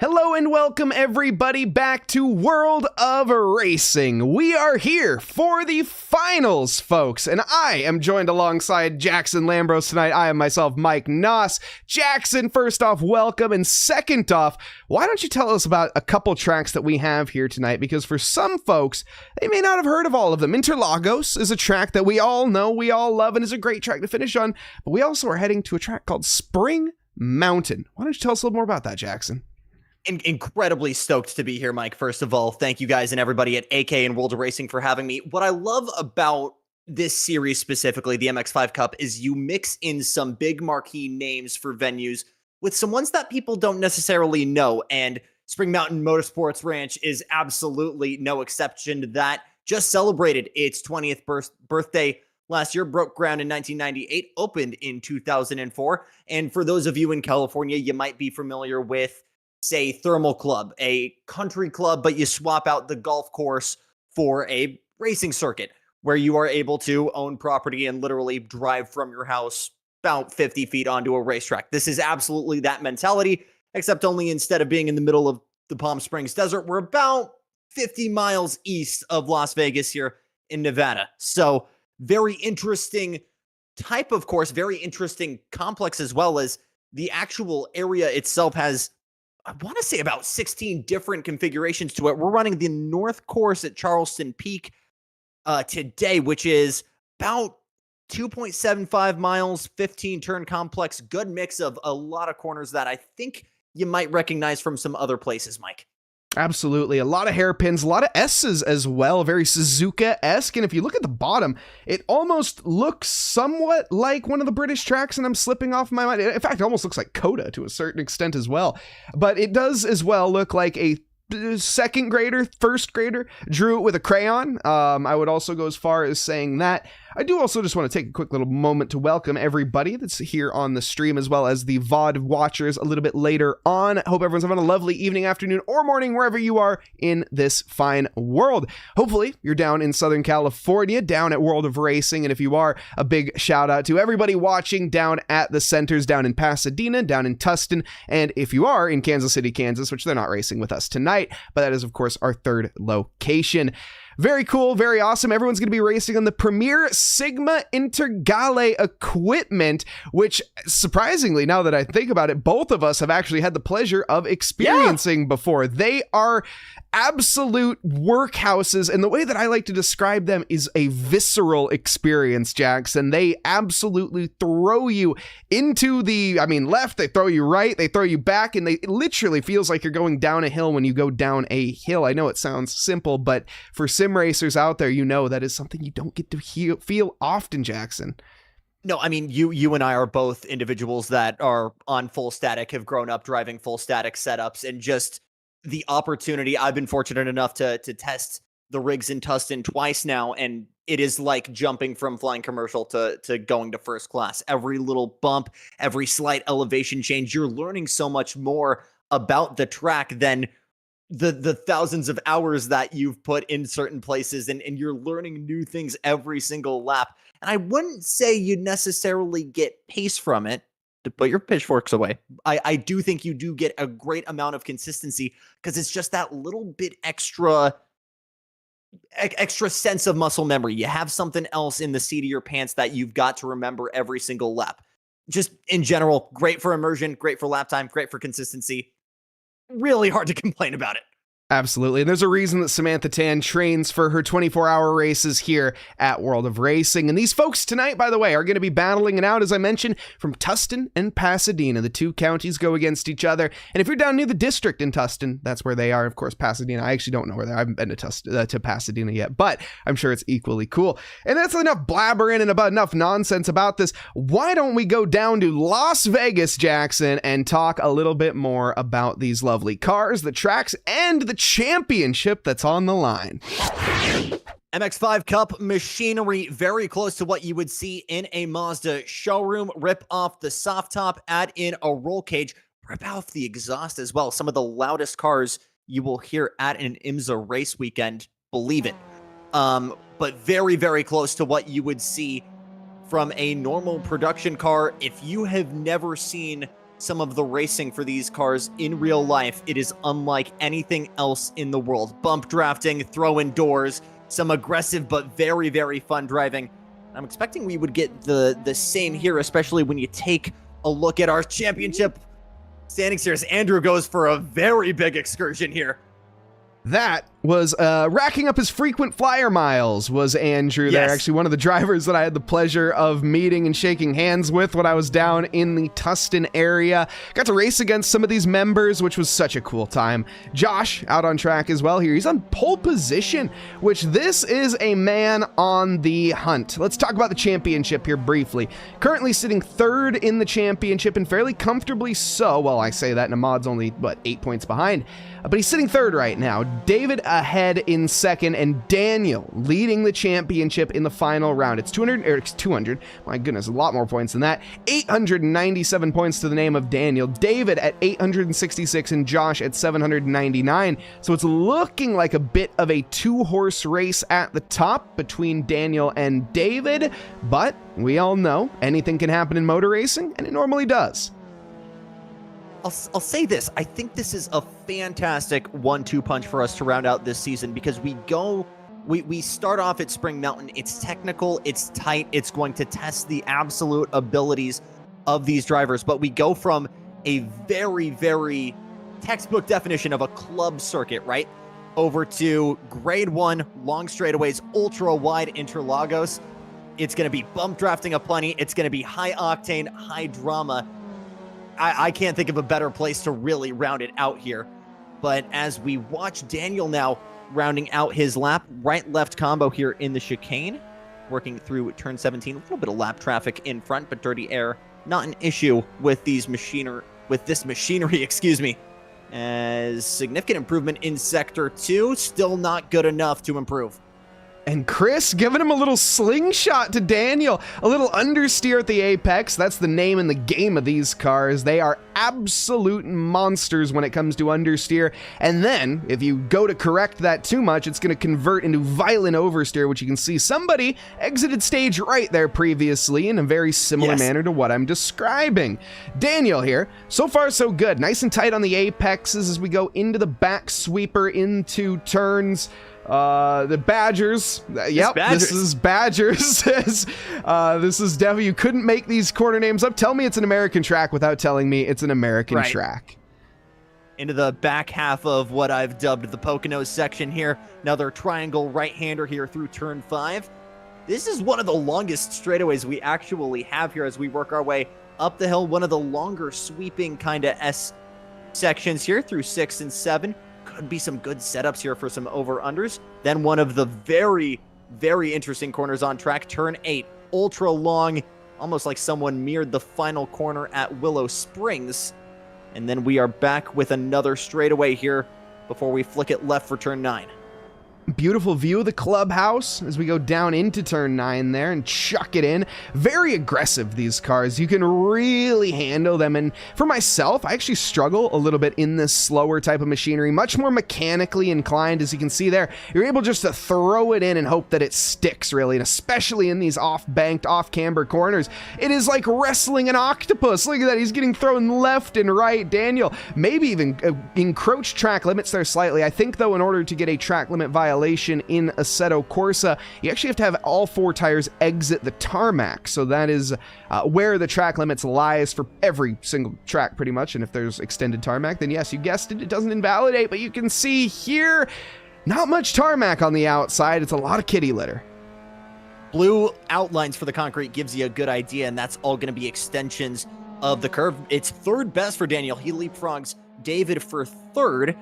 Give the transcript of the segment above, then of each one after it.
Hello and welcome everybody back to World of Racing. We are here for the finals, folks, and I am joined alongside Jackson Lambros tonight. I am myself, Mike Noss. Jackson, first off, welcome, and second off, why don't you tell us about a couple tracks that we have here tonight, because for some folks, they may not have heard of all of them. Interlagos is a track that we all know, we all love, and is a great track to finish on, but we also are heading to a track called Spring Mountain. Why don't you tell us a little more about that, Jackson? Incredibly stoked to be here, Mike. First of all, thank you guys and everybody at AK and World of Racing for having me. What I love about this series specifically, the MX-5 Cup, is you mix in some big marquee names for venues with some ones that people don't necessarily know. And Spring Mountain Motorsports Ranch is absolutely no exception to that. Just celebrated its 20th birthday last year, broke ground in 1998, opened in 2004. And for those of you in California, you might be familiar with, say, Thermal Club, a country club, but you swap out the golf course for a racing circuit where you are able to own property and literally drive from your house about 50 feet onto a racetrack. This is absolutely that mentality, except only instead of being in the middle of the Palm Springs desert, we're about 50 miles east of Las Vegas here in Nevada. So very interesting type of course, very interesting complex, as well as the actual area itself has, I want to say, about 16 different configurations to it. We're running the North Course at Charleston Peak today, which is about 2.75 miles, 15 turn complex, good mix of a lot of corners that I think you might recognize from some other places, Mike. Absolutely. A lot of hairpins, a lot of S's as well, very Suzuka-esque. And if you look at the bottom, it almost looks somewhat like one of the British tracks, and I'm slipping off my mind. In fact, it almost looks like Coda to a certain extent as well. But it does as well look like a second grader, first grader drew it with a crayon. I would also go as far as saying that. I do also just want to take a quick little moment to welcome everybody that's here on the stream, as well as the VOD watchers a little bit later on. Hope everyone's having a lovely evening, afternoon, or morning, wherever you are in this fine world. Hopefully you're down in Southern California, down at World of Racing. And if you are, a big shout out to everybody watching down at the centers, down in Pasadena, down in Tustin. And if you are in Kansas City, Kansas, which they're not racing with us tonight, but that is of course our third location. Very cool, very awesome. Everyone's going to be racing on the Premier Sigma Intergale equipment, which surprisingly, now that I think about it, both of us have actually had the pleasure of experiencing before. They are absolute workhouses, and the way that I like to describe them is a visceral experience, Jackson. They absolutely throw you into the, left, they throw you right, they throw you back, and it literally feels like you're going down a hill when you go down a hill. I know it sounds simple, but for sim racers out there, you know that is something you don't get to feel often, Jackson. No, you and I are both individuals that are on full static, have grown up driving full static setups, and just the opportunity. I've been fortunate enough to test the rigs in Tustin twice now, and it is like jumping from flying commercial to going to first class. Every little bump, every slight elevation change, you're learning so much more about the track than the thousands of hours that you've put in certain places, and you're learning new things every single lap. And I wouldn't say you necessarily get pace from it, to put your pitchforks away. I do think you do get a great amount of consistency, because it's just that little bit extra sense of muscle memory. You have something else in the seat of your pants that you've got to remember every single lap. Just in general, great for immersion, great for lap time, great for consistency. Really hard to complain about it. Absolutely. And there's a reason that Samantha Tan trains for her 24-hour races here at World of Racing. And these folks tonight, by the way, are going to be battling it out, as I mentioned, from Tustin and Pasadena. The two counties go against each other. And if you're down near the district in Tustin, that's where they are. Of course, Pasadena, I actually don't know where they are. I haven't been to Pasadena yet, but I'm sure it's equally cool. And that's enough blabbering and about enough nonsense about this. Why don't we go down to Las Vegas, Jackson, and talk a little bit more about these lovely cars, the tracks, and the championship that's on the line. MX-5 Cup machinery, very close to what you would see in a Mazda showroom. Rip off the soft top, add in a roll cage, rip off the exhaust as well. Some of the loudest cars you will hear at an IMSA race weekend, believe it. But very, very close to what you would see from a normal production car. If you have never seen some of the racing for these cars in real life, it is unlike anything else in the world. Bump drafting, throw-in doors, some aggressive but very, very fun driving. I'm expecting we would get the same here, especially when you take a look at our championship standings here, as Andrew goes for a very big excursion here. That was racking up his frequent flyer miles, was Andrew there. Yes. Actually, one of the drivers that I had the pleasure of meeting and shaking hands with when I was down in the Tustin area. Got to race against some of these members, which was such a cool time. Josh out on track as well here. He's on pole position, which this is a man on the hunt. Let's talk about the championship here briefly. Currently sitting third in the championship, and fairly comfortably so. Well, I say that, and Ahmad's only, 8 points behind. But he's sitting third right now. David ahead in second, and Daniel leading the championship in the final round. It's 200, my goodness, a lot more points than that. 897 points to the name of Daniel. David at 866 and Josh at 799. So it's looking like a bit of a two-horse race at the top between Daniel and David, but we all know anything can happen in motor racing, and it normally does. I'll say this. I think this is a fantastic 1-2 punch for us to round out this season, because we start off at Spring Mountain. It's technical, it's tight, it's going to test the absolute abilities of these drivers, but we go from a very, very textbook definition of a club circuit, right, over to grade 1 long straightaways, ultra wide Interlagos. It's going to be bump drafting aplenty. It's going to be high octane, high drama. I can't think of a better place to really round it out here. But as we watch Daniel now rounding out his lap, right-left combo here in the chicane, working through turn 17, a little bit of lap traffic in front, but dirty air, not an issue with this machinery, excuse me. As significant improvement in sector 2, still not good enough to improve. And Chris giving him a little slingshot to Daniel, a little understeer at the apex. That's the name in the game of these cars. They are absolute monsters when it comes to understeer. And then if you go to correct that too much, it's going to convert into violent oversteer, which you can see somebody exited stage right there previously in a very similar manner to what I'm describing. Daniel here, so far so good. Nice and tight on the apexes as we go into the back sweeper into turns. The Badgers. Yep, this is Badgers. This is definitely, you couldn't make these corner names up. Tell me it's an American track without telling me it's an American track. Into the back half of what I've dubbed the Poconos section here. Another triangle right-hander here through turn 5. This is one of the longest straightaways we actually have here as we work our way up the hill. One of the longer sweeping kind of S sections here through 6 and 7. Could be some good setups here for some over-unders. Then one of the very, very interesting corners on track, turn 8, ultra long, almost like someone mirrored the final corner at Willow Springs. And then we are back with another straightaway here before we flick it left for turn 9. Beautiful view of the clubhouse as we go down into turn 9 there and chuck it in. Very aggressive, these cars. You can really handle them. And for myself, I actually struggle a little bit in this slower type of machinery, much more mechanically inclined. As you can see there, you're able just to throw it in and hope that it sticks, really. And especially in these off-banked, off-camber corners, it is like wrestling an octopus. Look at that. He's getting thrown left and right. Daniel, maybe even encroach track limits there slightly. I think, though, in order to get a track limit violation in Assetto Corsa, you actually have to have all 4 tires exit the tarmac. So that is where the track limits lies for every single track pretty much. And if there's extended tarmac, then yes, you guessed it, it doesn't invalidate. But you can see here, not much tarmac on the outside. It's a lot of kitty litter. Blue outlines for the concrete gives you a good idea, and that's all going to be extensions of the curve. It's third best for Daniel. He leapfrogs David for third.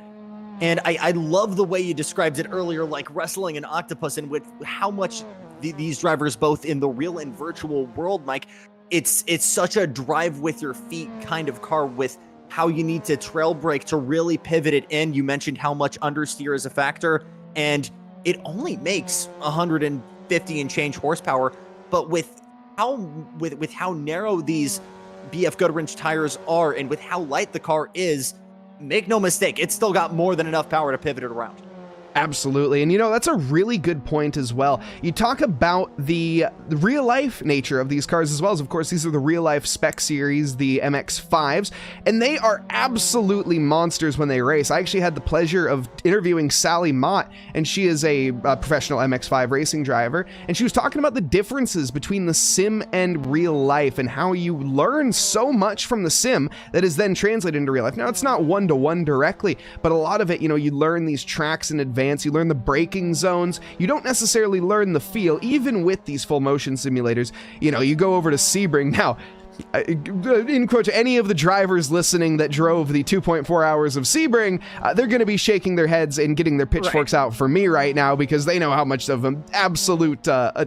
And I love the way you described it earlier, like wrestling an octopus, and with how much these drivers, both in the real and virtual world, Mike, it's such a drive with your feet kind of car, with how you need to trail brake to really pivot it in. You mentioned how much understeer is a factor, and it only makes 150 and change horsepower, but with how narrow these BF Goodwrench tires are, and with how light the car is, make no mistake, it's still got more than enough power to pivot it around. Absolutely. And you know, that's a really good point as well. You talk about the real life nature of these cars as well, as of course these are the real life spec series, the MX-5s, and they are absolutely monsters when they race. I actually had the pleasure of interviewing Sally Mott, and she is a professional MX-5 racing driver, and she was talking about the differences between the sim and real life and how you learn so much from the sim that is then translated into real life. Now, it's not one-to-one directly, but a lot of it, you know, you learn these tracks in advance. You learn the braking zones. You don't necessarily learn the feel, even with these full motion simulators. You know, you go over to Sebring. Now, in quote, any of the drivers listening that drove the 2.4 hours of Sebring, they're going to be shaking their heads and getting their pitchforks out for me right now because they know how much of an absolute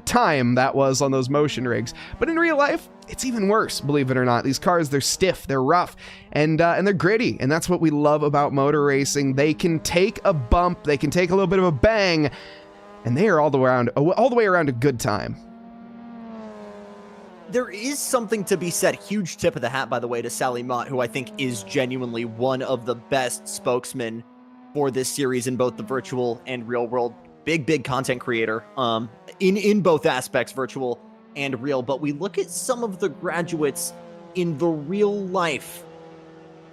time that was on those motion rigs. But in real life, it's even worse, believe it or not. These cars, they're stiff, they're rough, and they're gritty, and that's what we love about motor racing. They can take a bump, they can take a little bit of a bang, and they are all the way around a good time. There is something to be said. Huge tip of the hat, by the way, to Sally Mott, who I think is genuinely one of the best spokesmen for this series in both the virtual and real world. Big content creator in both aspects, virtual and real. But we look at some of the graduates in the real life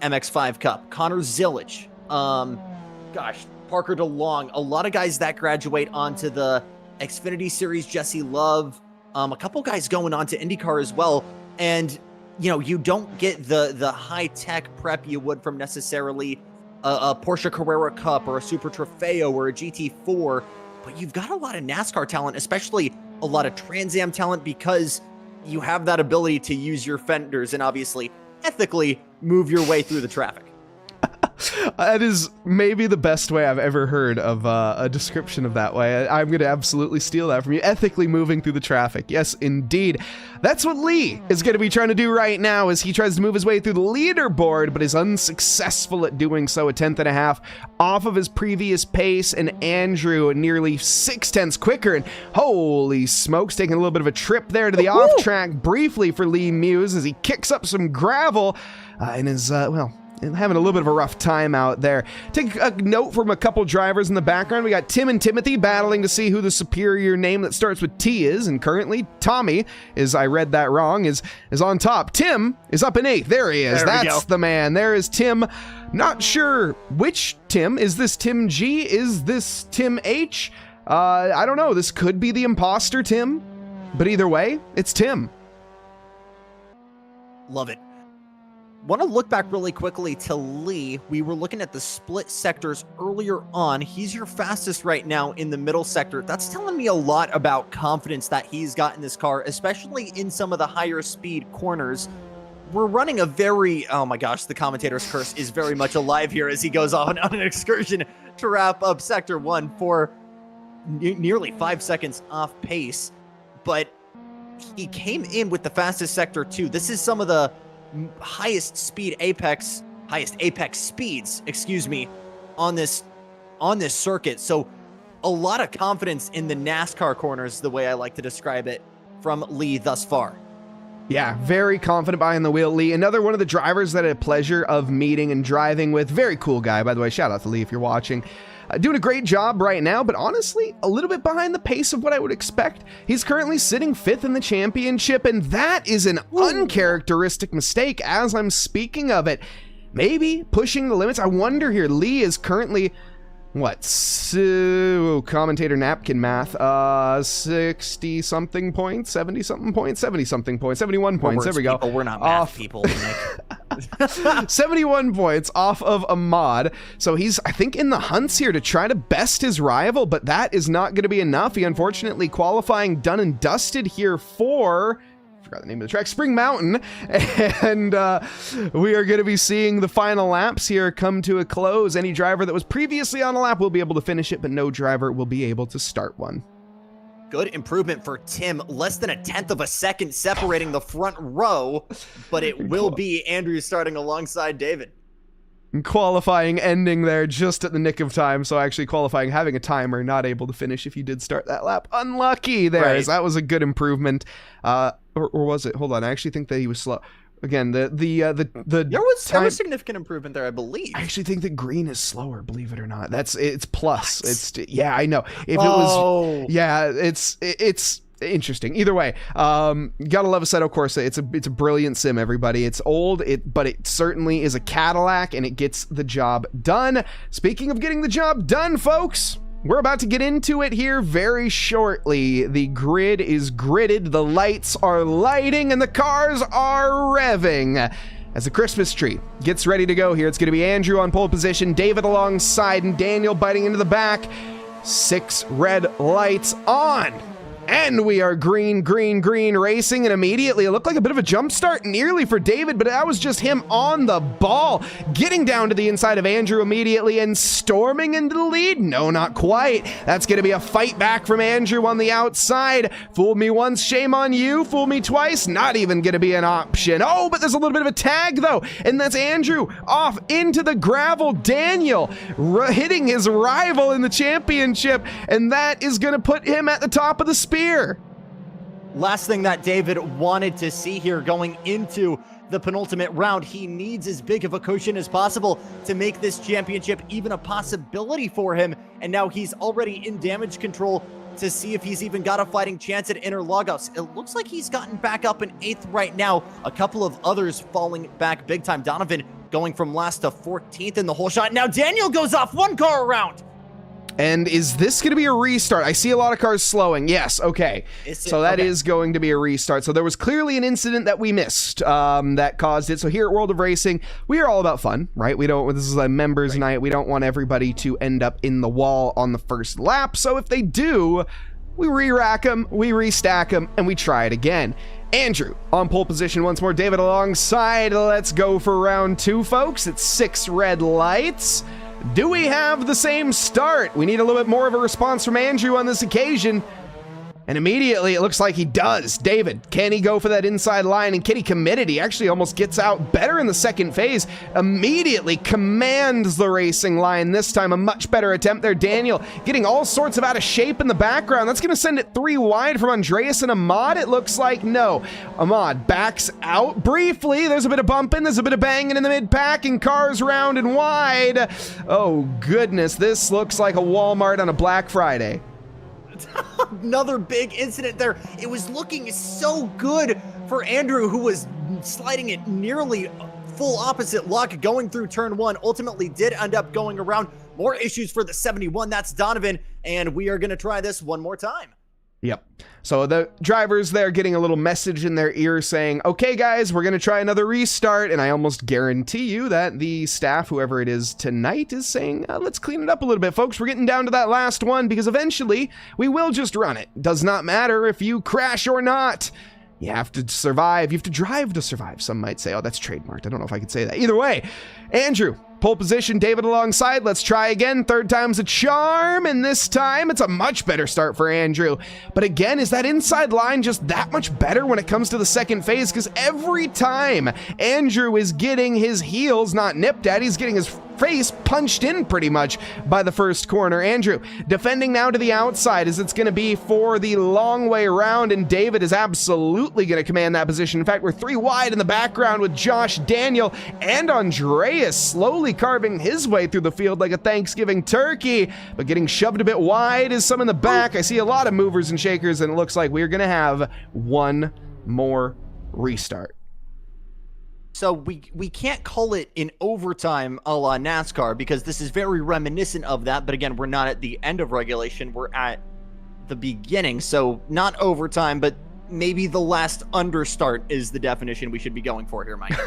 MX-5 Cup. Connor Zillage, Parker DeLong, a lot of guys that graduate onto the Xfinity Series, Jesse Love, a couple guys going on to IndyCar as well. And, you know, you don't get the high-tech prep you would from necessarily a Porsche Carrera Cup or a Super Trofeo or a GT4, but you've got a lot of NASCAR talent, especially a lot of Trans Am talent, because you have that ability to use your fenders and obviously ethically move your way through the traffic. That is maybe the best way I've ever heard of a description of that way. I'm going to absolutely steal that from you. Ethically moving through the traffic. Yes, indeed. That's what Lee is going to be trying to do right now as he tries to move his way through the leaderboard, but is unsuccessful at doing so. A 10.5 off of his previous pace, and Andrew nearly 0.6 quicker. And holy smokes, taking a little bit of a trip there to the off track briefly for Lee Muse as he kicks up some gravel and is, having a little bit of a rough time out there. Take a note from a couple drivers in the background. We got Tim and Timothy battling to see who the superior name that starts with T is, and currently Tommy I read that wrong, is on top. Tim is up in 8th. There he is. That's the man. There is Tim. Not sure which Tim. Is this Tim G? Is this Tim H? I don't know. This could be the imposter Tim, but either way, it's Tim. Love it. Want to look back really quickly to Lee. We were looking at the split sectors earlier on. He's your fastest right now in the middle sector. That's telling me a lot about confidence that he's got in this car, especially in some of the higher speed corners. We're running a very, oh my gosh, the commentator's curse is very much alive here as he goes on an excursion to wrap up sector 1 for nearly 5 seconds off pace. But he came in with the fastest sector 2. This is some of the highest apex speeds, on this circuit. So a lot of confidence in the NASCAR corners, the way I like to describe it, from Lee thus far. Yeah, very confident behind the wheel, Lee. Another one of the drivers that I had pleasure of meeting and driving with. Very cool guy, by the way. Shout out to Lee if you're watching. Doing a great job right now, but honestly, a little bit behind the pace of what I would expect. He's currently sitting 5th in the championship, and that is an uncharacteristic mistake as I'm speaking of it. Maybe pushing the limits. I wonder here, Lee is currently, commentator napkin math, 60-something points, 70-something points, 70-something points, 71 points, there we go. We're not math people, Nick. 71 points off of Ahmad. So he's, I think, in the hunts here to try to best his rival, but that is not going to be enough. He unfortunately qualifying done and dusted here for, I forgot the name of the track, Spring Mountain. And we are going to be seeing the final laps here come to a close. Any driver that was previously on a lap will be able to finish it, but no driver will be able to start one. Good improvement for Tim. Less than 1/10 of a second separating the front row, but it will be Andrew starting alongside David. Qualifying ending there just at the nick of time. So actually qualifying having a timer, not able to finish if you did start that lap. Unlucky there. Right. That was a good improvement. Or was it? Hold on. I actually think that he was slow. Again, there was significant improvement there, I believe. I actually think that green is slower, believe it or not. It's plus. What? Yeah, I know. It's interesting. Either way, gotta love Assetto Corsa. It's a brilliant sim, everybody. It's old, but it certainly is a Cadillac, and it gets the job done. Speaking of getting the job done, folks, we're about to get into it here very shortly. The grid is gridded, the lights are lighting, and the cars are revving as the Christmas tree gets ready to go here. It's going to be Andrew on pole position, David alongside, and Daniel biting into the back. 6 red lights on. And we are green racing, and immediately it looked like a bit of a jump start nearly for David, but that was just him on the ball, getting down to the inside of Andrew immediately and storming into the lead. No, not quite. That's going to be a fight back from Andrew on the outside. Fooled me once, shame on you. Fool me twice, not even going to be an option. Oh, but there's a little bit of a tag though, and that's Andrew off into the gravel. Daniel hitting his rival in the championship, and that is going to put him at the top of the spear. Last thing that David wanted to see here going into the penultimate round, he needs as big of a cushion as possible to make this championship even a possibility for him. And now he's already in damage control to see if he's even got a fighting chance at Interlagos. It looks like he's gotten back up in 8th right now. A couple of others falling back big time. Donovan going from last to 14th in the whole shot. Now Daniel goes off 1 car around. And is this going to be a restart? I see a lot of cars slowing. Yes, okay. So that is going to be a restart. So there was clearly an incident that we missed that caused it. So here at World of Racing, we are all about fun, right? This is a members night. We don't want everybody to end up in the wall on the first lap. So if they do, we re-rack them, we restack them, and we try it again. Andrew on pole position once more. David alongside. Let's go for round 2, folks. It's 6 red lights. Do we have the same start? We need a little bit more of a response from Andrew on this occasion. And immediately it looks like he does. David, can he go for that inside line? And can he commit it? He actually almost gets out better in the second phase. Immediately commands the racing line. This time a much better attempt there. Daniel getting all sorts of out of shape in the background. That's going to send it 3 wide from Andreas and Ahmad. It looks like no. Ahmad backs out briefly. There's a bit of bumping. There's a bit of banging in the mid-pack and cars round and wide. Oh, goodness. This looks like a Walmart on a Black Friday. Another big incident there. It was looking so good for Andrew, who was sliding it nearly full opposite luck going through turn 1. Ultimately did end up going around. More issues for the 71. That's Donovan, and we are going to try this one more time. Yep. So the drivers there getting a little message in their ear saying, okay, guys, we're going to try another restart. And I almost guarantee you that the staff, whoever it is tonight, is saying, let's clean it up a little bit, folks. We're getting down to that last one because eventually we will just run it. Does not matter if you crash or not. You have to survive. You have to drive to survive. Some might say, oh, that's trademarked. I don't know if I could say that. Either way, Andrew, pole position, David alongside. Let's try again. 3rd time's a charm, and this time it's a much better start for Andrew. But again, is that inside line just that much better when it comes to the second phase? Because every time Andrew is getting his heels not nipped at, he's getting his face punched in pretty much by the first corner. Andrew defending now to the outside as it's going to be for the long way around, and David is absolutely going to command that position. In fact, we're 3 wide in the background with Josh, Daniel, and Andreas slowly carving his way through the field like a Thanksgiving turkey, but getting shoved a bit wide is some in the back. I see a lot of movers and shakers, and it looks like we're going to have one more restart. So we can't call it in overtime a la NASCAR because this is very reminiscent of that. But again, we're not at the end of regulation. We're at the beginning. So not overtime, but maybe the last understart is the definition we should be going for here, Mike.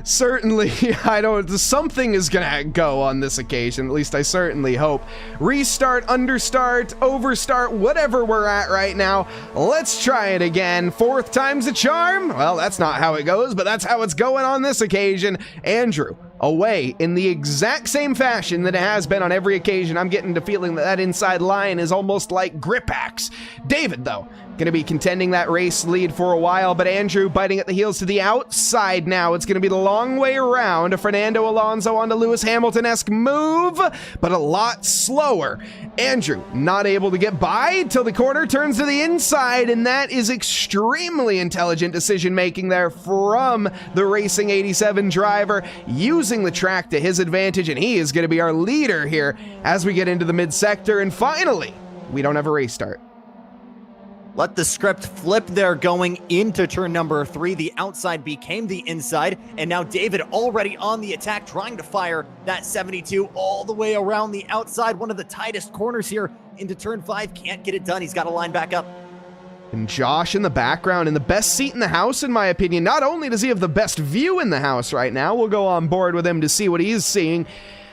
Certainly, something is gonna go on this occasion, at least I certainly hope. Restart, understart, overstart, whatever we're at right now. Let's try it again. 4th time's a charm? Well, that's not how it goes, but that's how it's going on this occasion. Andrew, away in the exact same fashion that it has been on every occasion. I'm getting the feeling that inside line is almost like grip axe. David, though, going to be contending that race lead for a while, but Andrew biting at the heels to the outside now. It's going to be the long way around. A Fernando Alonso onto Lewis Hamilton-esque move, but a lot slower. Andrew not able to get by till the corner turns to the inside, and that is extremely intelligent decision-making there from the Racing 87 driver, using the track to his advantage, and he is going to be our leader here as we get into the mid-sector, and finally, we don't have a race start. Let the script flip there going into turn number 3. The outside became the inside, and now David already on the attack, trying to fire that 72 all the way around the outside. One of the tightest corners here into turn 5. Can't get it done. He's got to line back up. And Josh in the background in the best seat in the house, in my opinion. Not only does he have the best view in the house right now, we'll go on board with him to see what he's seeing.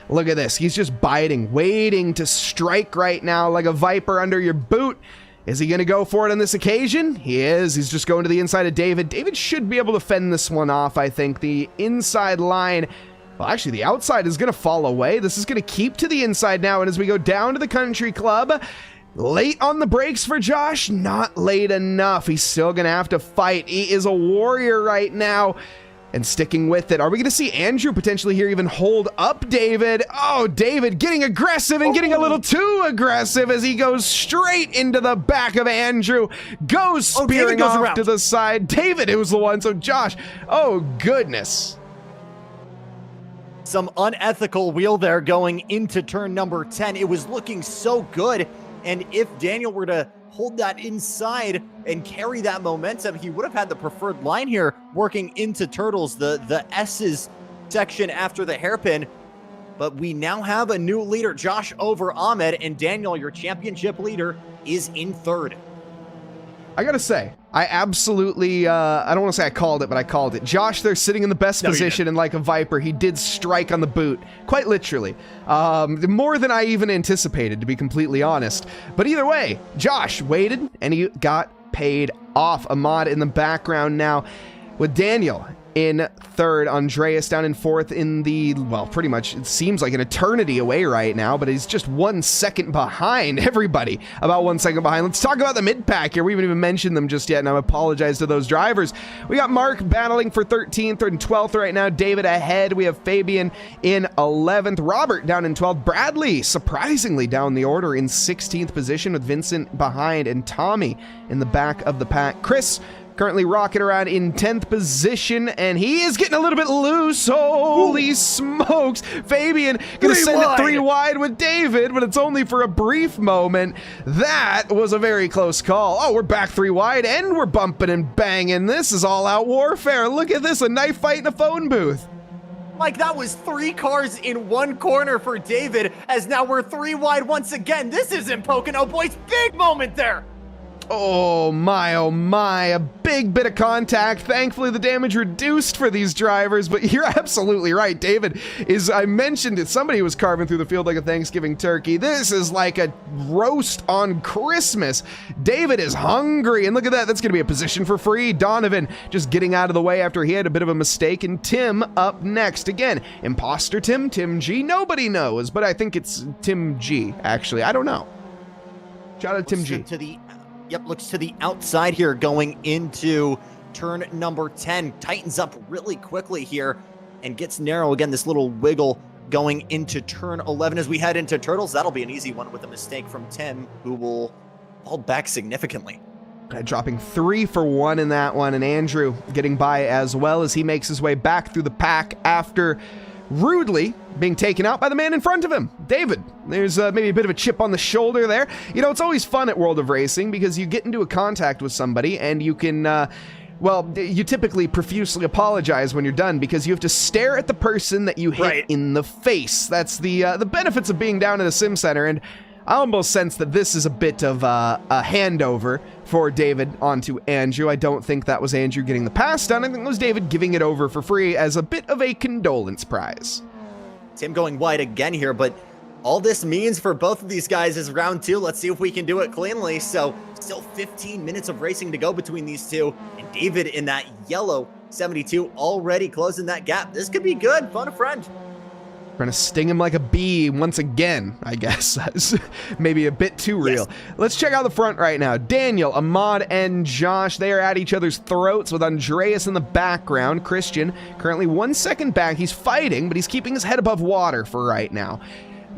Look at this. He's just biting, waiting to strike right now like a viper under your boot. Is he going to go for it on this occasion? He is. He's just going to the inside of David. David should be able to fend this one off, I think. The inside line, well, actually, the outside is going to fall away. This is going to keep to the inside now, and as we go down to the country club, late on the brakes for Josh, not late enough. He's still going to have to fight. He is a warrior right now. And sticking with it. Are we going to see Andrew potentially here even hold up David? Oh, David getting aggressive and getting a little too aggressive as he goes straight into the back of Andrew. Goes spearing off to the side. David, it was the one. So Josh, oh goodness. Some unethical wheel there going into turn number 10. It was looking so good. And if Daniel were to hold that inside and carry that momentum, he would have had the preferred line here working into turtles, the S's section after the hairpin. But we now have a new leader, Josh over Ahmed, and Daniel, your championship leader, is in third. I gotta say, I absolutely, I don't want to say I called it, but I called it. Josh there sitting in the best position, and like a Viper, he did strike on the boot, quite literally. More than I even anticipated, to be completely honest. But either way, Josh waited, and he got paid off. Ahmad in the background now with Daniel in third, Andreas down in fourth in the, well, pretty much, it seems like an eternity away right now, but he's just 1 second behind everybody, about 1 second behind. Let's talk about the mid-pack here. We haven't even mentioned them just yet, and I apologize to those drivers. We got Mark battling for 13th and 12th right now. David ahead. We have Fabian in 11th. Robert down in 12th. Bradley, surprisingly down the order in 16th position with Vincent behind, and Tommy in the back of the pack. Chris currently rocking around in 10th position, and he is getting a little bit loose. Holy smokes. Fabian gonna send it 3 wide with David, but it's only for a brief moment. That was a very close call. Oh, we're back 3 wide, and we're bumping and banging. This is all-out warfare. Look at this, a knife fight in a phone booth. Mike, that was 3 cars in 1 corner for David, as now we're 3 wide once again. This isn't Pocono Boys. Big moment there. Oh my, a big bit of contact. Thankfully, the damage reduced for these drivers, but you're absolutely right. David is, I mentioned it, somebody was carving through the field like a Thanksgiving turkey. This is like a roast on Christmas. David is hungry, and look at that. That's going to be a position for free. Donovan just getting out of the way after he had a bit of a mistake, and Tim up next. Again, imposter Tim G, nobody knows, but I think it's Tim G, actually. I don't know. Shout out Tim G. Yep, looks to the outside here going into turn number 10. Tightens up really quickly here and gets narrow. Again, this little wiggle going into turn 11 as we head into turtles. That'll be an easy one with a mistake from Tim, who will fall back significantly. Dropping 3 for 1 in that one, and Andrew getting by as well as he makes his way back through the pack after rudely being taken out by the man in front of him, David. There's maybe a bit of a chip on the shoulder there. You know, it's always fun at World of Racing because you get into a contact with somebody and you can, well, you typically profusely apologize when you're done because you have to stare at the person that you hit in the face. That's the benefits of being down at a sim center, and I almost sense that this is a bit of a handover for David onto Andrew. I don't think that was Andrew getting the pass done. I think it was David giving it over for free as a bit of a condolence prize. Tim going wide again here, but all this means for both of these guys is round 2. Let's see if we can do it cleanly. So still 15 minutes of racing to go between these two, and David in that yellow 72 already closing that gap. This could be good. Phone a friend. Trying to sting him like a bee once again, I guess. That's maybe a bit too real. Yes. Let's check out the front right now. Daniel, Ahmad, and Josh, they are at each other's throats with Andreas in the background. Christian, currently 1 second back. He's fighting, but he's keeping his head above water for right now.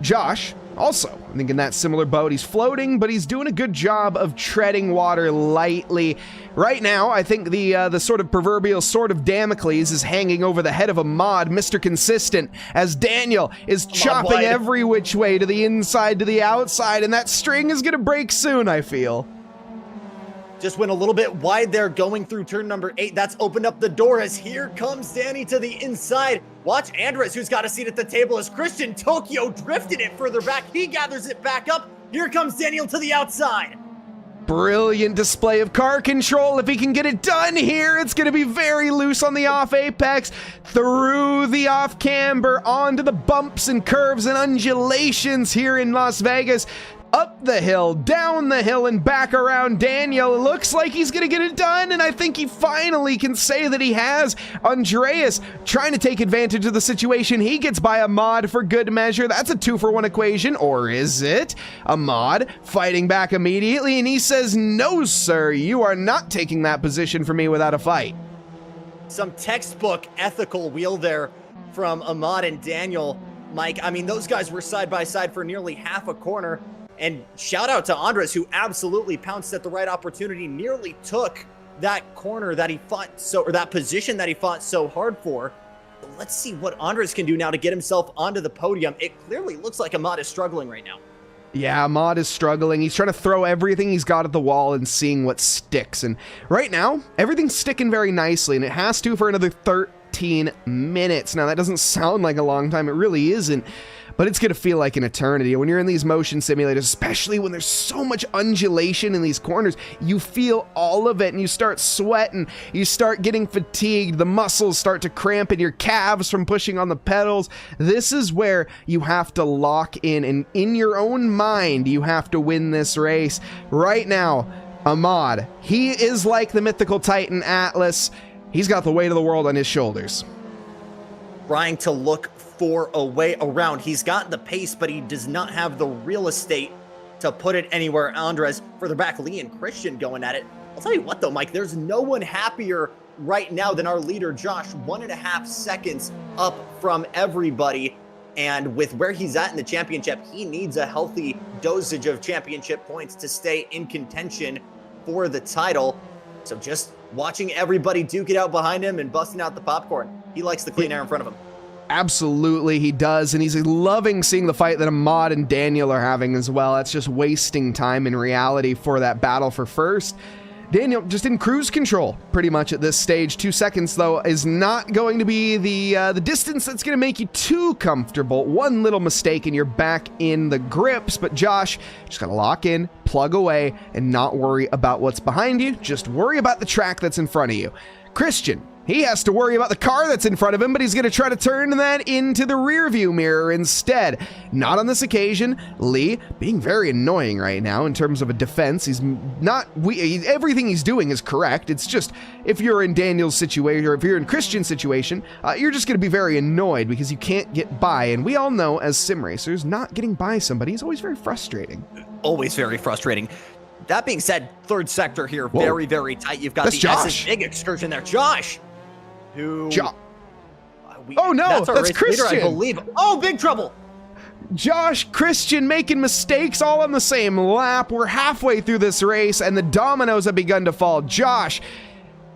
Josh, also, I think in that similar boat, he's floating, but he's doing a good job of treading water lightly. Right now, I think the sort of proverbial sword of Damocles is hanging over the head of Ahmad, Mr. Consistent, as Daniel is chopping every which way to the inside, to the outside, and that string is going to break soon, I feel. Just went a little bit wide there going through turn number 8. That's opened up the door as here comes Danny to the inside. Watch Andres, who's got a seat at the table, as Christian Tokyo drifted it further back. He gathers it back up. Here comes Daniel to the outside. Brilliant display of car control. If he can get it done here, it's going to be very loose on the off apex, through the off camber, onto the bumps and curves and undulations here in Las Vegas. up the hill, down the hill, and back around Daniel. It looks like he's gonna get it done, and I think he finally can say that he has. Andreas trying to take advantage of the situation. He gets by Ahmad for good measure. That's a 2-for-1 equation, or is it? Ahmad fighting back immediately, and he says, no, sir, you are not taking that position for me without a fight. Some textbook ethical wheel there from Ahmad and Daniel. Mike, I mean, those guys were side by side for nearly half a corner. And shout out to Andres, who absolutely pounced at the right opportunity, nearly took that corner that he fought or that position that he fought so hard for. But let's see what Andres can do now to get himself onto the podium. It clearly looks like Ahmad is struggling right now. Yeah, Ahmad is struggling. He's trying to throw everything he's got at the wall and seeing what sticks. And right now, everything's sticking very nicely, and it has to for another 13 minutes. Now, that doesn't sound like a long time. It really isn't. But it's going to feel like an eternity. When you're in these motion simulators, especially when there's so much undulation in these corners, you feel all of it and you start sweating, you start getting fatigued, the muscles start to cramp in your calves from pushing on the pedals. This is where you have to lock in, and in your own mind, you have to win this race. Right now, Ahmad, he is like the mythical Titan Atlas. He's got the weight of the world on his shoulders. Trying to look for a way around. He's got the pace, but he does not have the real estate to put it anywhere. Andres further back, Lee and Christian going at it. I'll tell you what though, Mike, there's no one happier right now than our leader, Josh. 1.5 seconds up from everybody. And with where he's at in the championship, he needs a healthy dosage of championship points to stay in contention for the title. So just watching everybody duke it out behind him and busting out the popcorn. He likes the clean air in front of him. Absolutely, he does, and he's loving seeing the fight that Ahmad and Daniel are having as well. That's just wasting time in reality for that battle for first. Daniel just in cruise control pretty much at this stage. 2 seconds, though, is not going to be the distance that's going to make you too comfortable. One little mistake and you're back in the grips, but Josh just got to lock in, plug away, and not worry about what's behind you. Just worry about the track that's in front of you. Christian, he has to worry about the car that's in front of him, but he's going to try to turn that into the rearview mirror instead. Not on this occasion. Lee being very annoying right now in terms of a defense. He's not, everything he's doing is correct. It's just, if you're in Daniel's situation, or if you're in Christian's situation, you're just going to be very annoyed because you can't get by. And we all know as sim racers, not getting by somebody is always very frustrating. Always very frustrating. That being said, third sector here, Whoa. Very, very tight. You've got That's the Josh. big excursion there. Josh! Oh no, that's Christian. Leader, I believe. Oh, big trouble. Josh, Christian making mistakes all on the same lap. We're halfway through this race and the dominoes have begun to fall. Josh,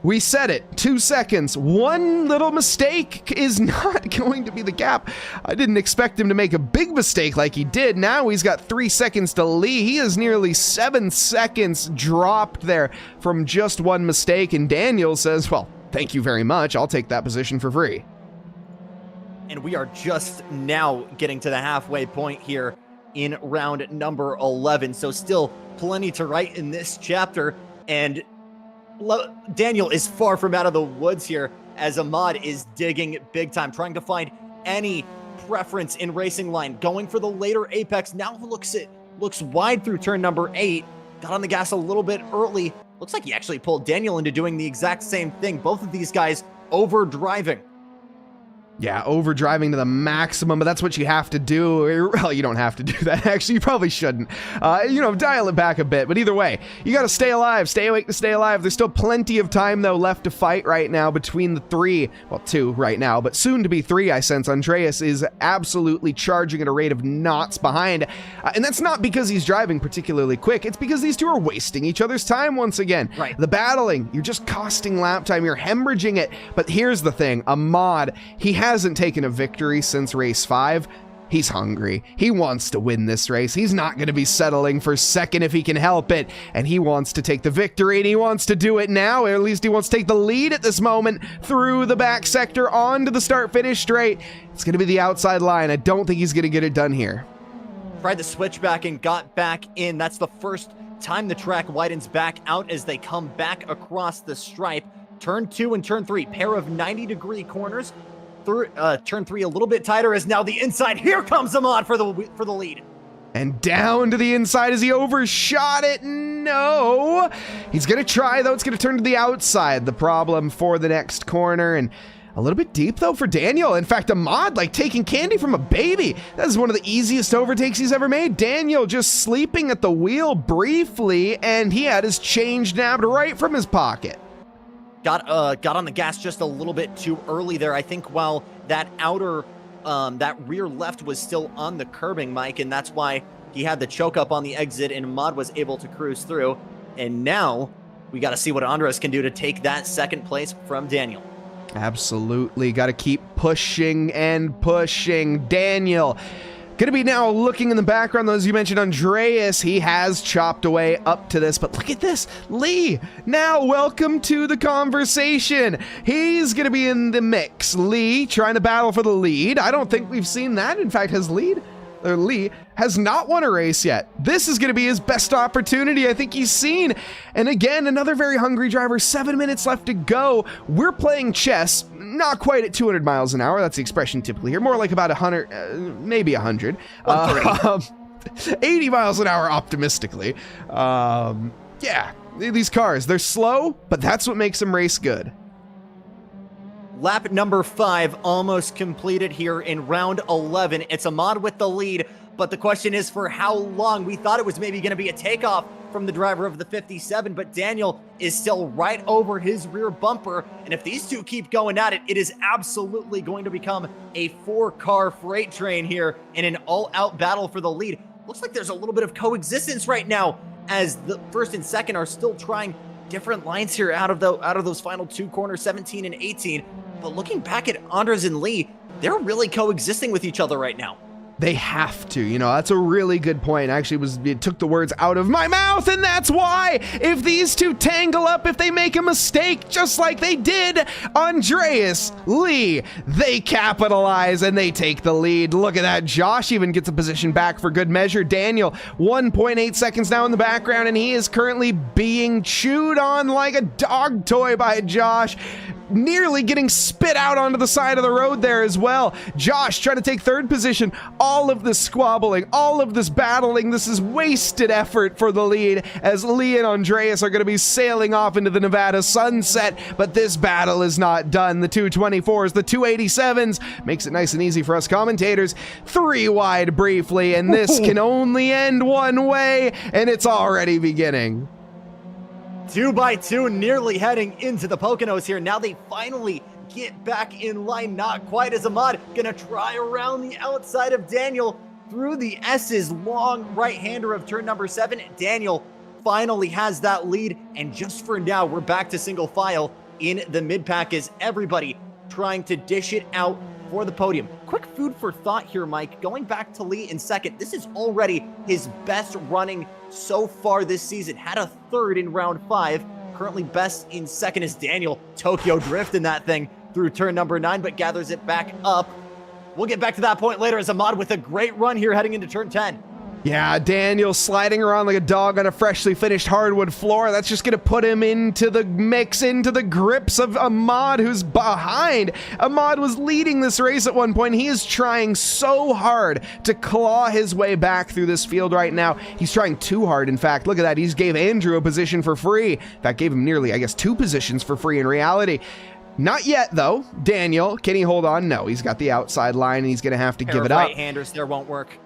we said it, 2 seconds. One little mistake is not going to be the gap. I didn't expect him to make a big mistake like he did. Now he's got 3 seconds to Lee. He is nearly 7 seconds dropped there from just one mistake. And Daniel says, well, thank you very much. I'll take that position for free. And we are just now getting to the halfway point here in round number 11. So still plenty to write in this chapter. And Daniel is far from out of the woods here as Ahmad is digging big time, trying to find any preference in racing line, going for the later apex. Now looks wide through turn number 8, got on the gas a little bit early. Looks like he actually pulled Daniel into doing the exact same thing. Both of these guys over driving. Yeah, overdriving to the maximum, but that's what you have to do. Well, you don't have to do that. Actually, you probably shouldn't. Dial it back a bit. But either way, you got to stay alive, stay awake to stay alive. There's still plenty of time, though, left to fight right now between the 3. Well, 2 right now, but soon to be 3, I sense. Andreas is absolutely charging at a rate of knots behind. And that's not because he's driving particularly quick. It's because these two are wasting each other's time once again. Right. The battling, you're just costing lap time. You're hemorrhaging it. But here's the thing. Ahmad, he hasn't taken a victory since race 5. He's hungry. He wants to win this race. He's not going to be settling for second if he can help it. And he wants to take the victory, and he wants to do it now. Or at least he wants to take the lead at this moment through the back sector onto the start-finish straight. It's going to be the outside line. I don't think he's going to get it done here. Tried to switch back and got back in. That's the first time the track widens back out as they come back across the stripe. Turn 2 and turn 3, pair of 90-degree corners. Turn 3 a little bit tighter as now the inside. Here comes Ahmad for the lead. And down to the inside as he overshot it. No. He's going to try, though. It's going to turn to the outside. The problem for the next corner. And a little bit deep, though, for Daniel. In fact, Ahmad, like taking candy from a baby. That is one of the easiest overtakes he's ever made. Daniel just sleeping at the wheel briefly, and he had his change nabbed right from his pocket. Got on the gas just a little bit too early there. I think while that that rear left was still on the curbing, Mike, and that's why he had the choke up on the exit and Ahmad was able to cruise through. And now we got to see what Andres can do to take that second place from Daniel. Absolutely. Got to keep pushing and pushing. Daniel going to be now looking in the background, though, as you mentioned, Andreas, he has chopped away up to this, but look at this. Lee, now welcome to the conversation. He's going to be in the mix. Lee trying to battle for the lead. I don't think we've seen that. In fact, Lee has not won a race yet. This is going to be his best opportunity I think he's seen. And again, another very hungry driver, 7 minutes left to go. We're playing chess, not quite at 200 miles an hour. That's the expression typically here. More like about 100, maybe 100. 80 miles an hour optimistically. Yeah, these cars, they're slow, but that's what makes them race good. Lap number 5 almost completed here in round 11. It's Ahmad with the lead, but the question is for how long? We thought it was maybe going to be a takeoff from the driver of the 57, but Daniel is still right over his rear bumper. And if these two keep going at it, it is absolutely going to become a 4-car freight train here in an all-out battle for the lead. Looks like there's a little bit of coexistence right now as the first and second are still trying different lines here out of those final 2 corners, 17 and 18. But looking back at Andres and Lee, they're really coexisting with each other right now. They have to, you know, that's a really good point. Actually, it took the words out of my mouth, and that's why. If these two tangle up, if they make a mistake, just like they did, Andreas, Lee, they capitalize and they take the lead. Look at that. Josh even gets a position back for good measure. Daniel, 1.8 seconds now in the background, and he is currently being chewed on like a dog toy by Josh. Nearly getting spit out onto the side of the road there as well. Josh trying to take third position. All of this squabbling, all of this battling, this is wasted effort for the lead as Lee and Andreas are going to be sailing off into the Nevada sunset, but this battle is not done. The 224s, the 287s, makes it nice and easy for us commentators. 3 wide briefly, and this can only end one way, and it's already beginning. 2 by 2 nearly heading into the Poconos here. Now they finally get back in line. Not quite as Ahmad gonna try around the outside of Daniel through the S's. Long right-hander of turn number 7. Daniel finally has that lead. And just for now, we're back to single file in the mid-pack as everybody trying to dish it out for the podium. Quick food for thought here, Mike. Going back to Lee in second, this is already his best running so far this season. Had a third in round 5. Currently best in second is Daniel. Tokyo Drift in that thing through turn number 9, but gathers it back up. We'll get back to that point later as Ahmad with a great run here heading into turn 10. Yeah, Daniel sliding around like a dog on a freshly finished hardwood floor. That's just going to put him into the mix, into the grips of Ahmad, who's behind. Ahmad was leading this race at one point. He is trying so hard to claw his way back through this field right now. He's trying too hard, in fact. Look at that. He's gave Andrew a position for free. In fact, gave him nearly, 2 positions for free in reality. Not yet, though. Daniel, can he hold on? No, he's got the outside line, and he's going to have to give it up. Right-handers there won't work.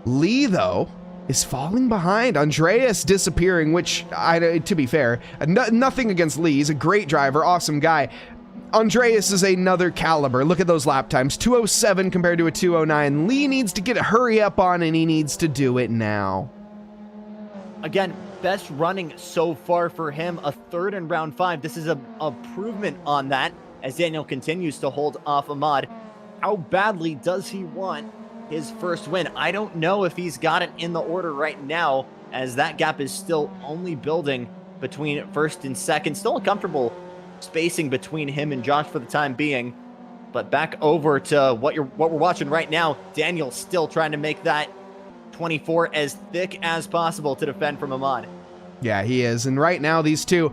Lee, though, is falling behind. Andreas disappearing, which, to be fair, nothing against Lee. He's a great driver, awesome guy. Andreas is another caliber. Look at those lap times. 207 compared to a 209. Lee needs to get a hurry up on, and he needs to do it now. Again, best running so far for him. A third in round 5. This is a improvement on that as Daniel continues to hold off Ahmad. How badly does he want his first win? I don't know if he's got it in the order right now, as that gap is still only building between first and second. Still a comfortable spacing between him and Josh for the time being. But back over to what we're watching right now. Daniel still trying to make that 24 as thick as possible to defend from Ahmad. Yeah, he is. And right now, these two,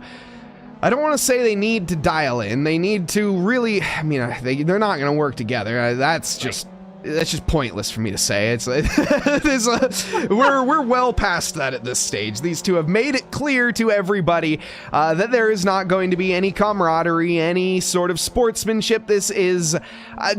I don't want to say they need to dial in. They need to really, they're not going to work together. That's just That's just pointless for me to say. It's we're well past that at this stage. These two have made it clear to everybody that there is not going to be any camaraderie, any sort of sportsmanship. This is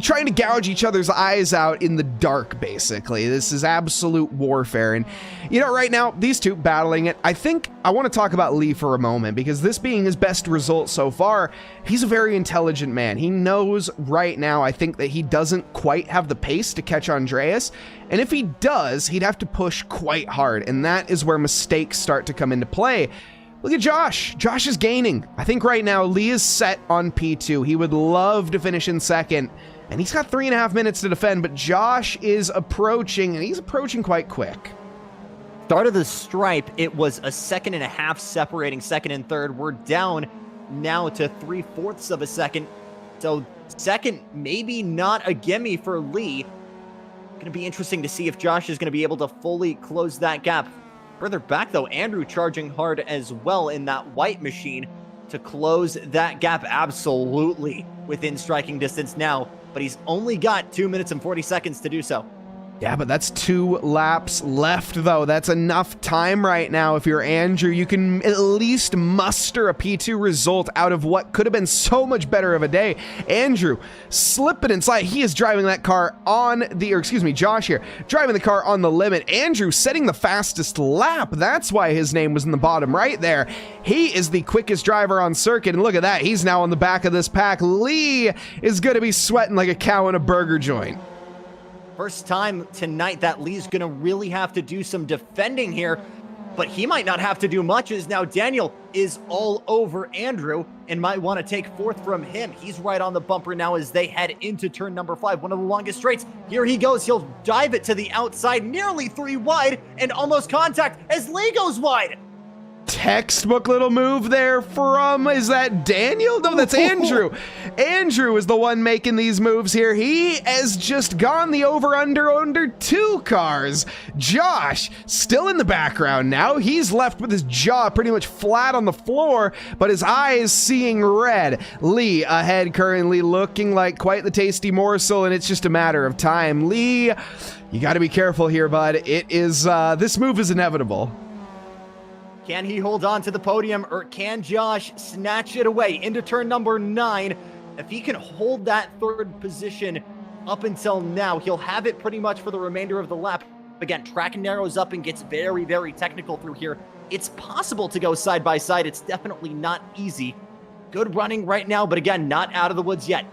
trying to gouge each other's eyes out in the dark, basically. This is absolute warfare. And, you know, right now, these two battling it, I think I want to talk about Lee for a moment, because this being his best result so far, he's a very intelligent man. He knows right now, I think, that he doesn't quite have the pace to catch Andreas, and if he does, he'd have to push quite hard, and that is where mistakes start to come into play. Look at Josh. Josh is gaining. I think right now Lee is set on P2. He would love to finish in second, and he's got 3.5 minutes to defend, but Josh is approaching, and he's approaching quite quick. Start of the stripe, it was a 1.5 seconds separating second and third. We're down now to 3/4 of a second. So second, maybe not a gimme for Lee. Going to be interesting to see if Josh is going to be able to fully close that gap. Further back, though, Andrew charging hard as well in that white machine to close that gap absolutely within striking distance now. But he's only got 2 minutes and 40 seconds to do so. Yeah, but that's 2 laps left, though. That's enough time right now. If you're Andrew, you can at least muster a P2 result out of what could have been so much better of a day. Andrew slipping inside. He is driving that car on the, or excuse me, Josh here, driving the car on the limit. Andrew setting the fastest lap. That's why his name was in the bottom right there. He is the quickest driver on circuit, and look at that. He's now on the back of this pack. Lee is going to be sweating like a cow in a burger joint. First time tonight that Lee's going to really have to do some defending here, but he might not have to do much, as now Daniel is all over Andrew and might want to take fourth from him. He's right on the bumper now as they head into turn number 5, one of the longest straights. Here he goes. He'll dive it to the outside, nearly 3 wide, and almost contact as Lee goes wide. Textbook little move there from, is that Daniel? No, that's Andrew. Andrew is the one making these moves here. He has just gone the over 2 cars. Josh still in the background now. He's left with his jaw pretty much flat on the floor, but his eyes seeing red. Lee ahead, currently looking like quite the tasty morsel, and it's just a matter of time. Lee, you got to be careful here, bud. It is, this move is inevitable. Can he hold on to the podium, or can Josh snatch it away into turn number 9? If he can hold that third position up until now, he'll have it pretty much for the remainder of the lap. Again, track narrows up and gets very, very technical through here. It's possible to go side by side. It's definitely not easy. Good running right now, but again, not out of the woods yet.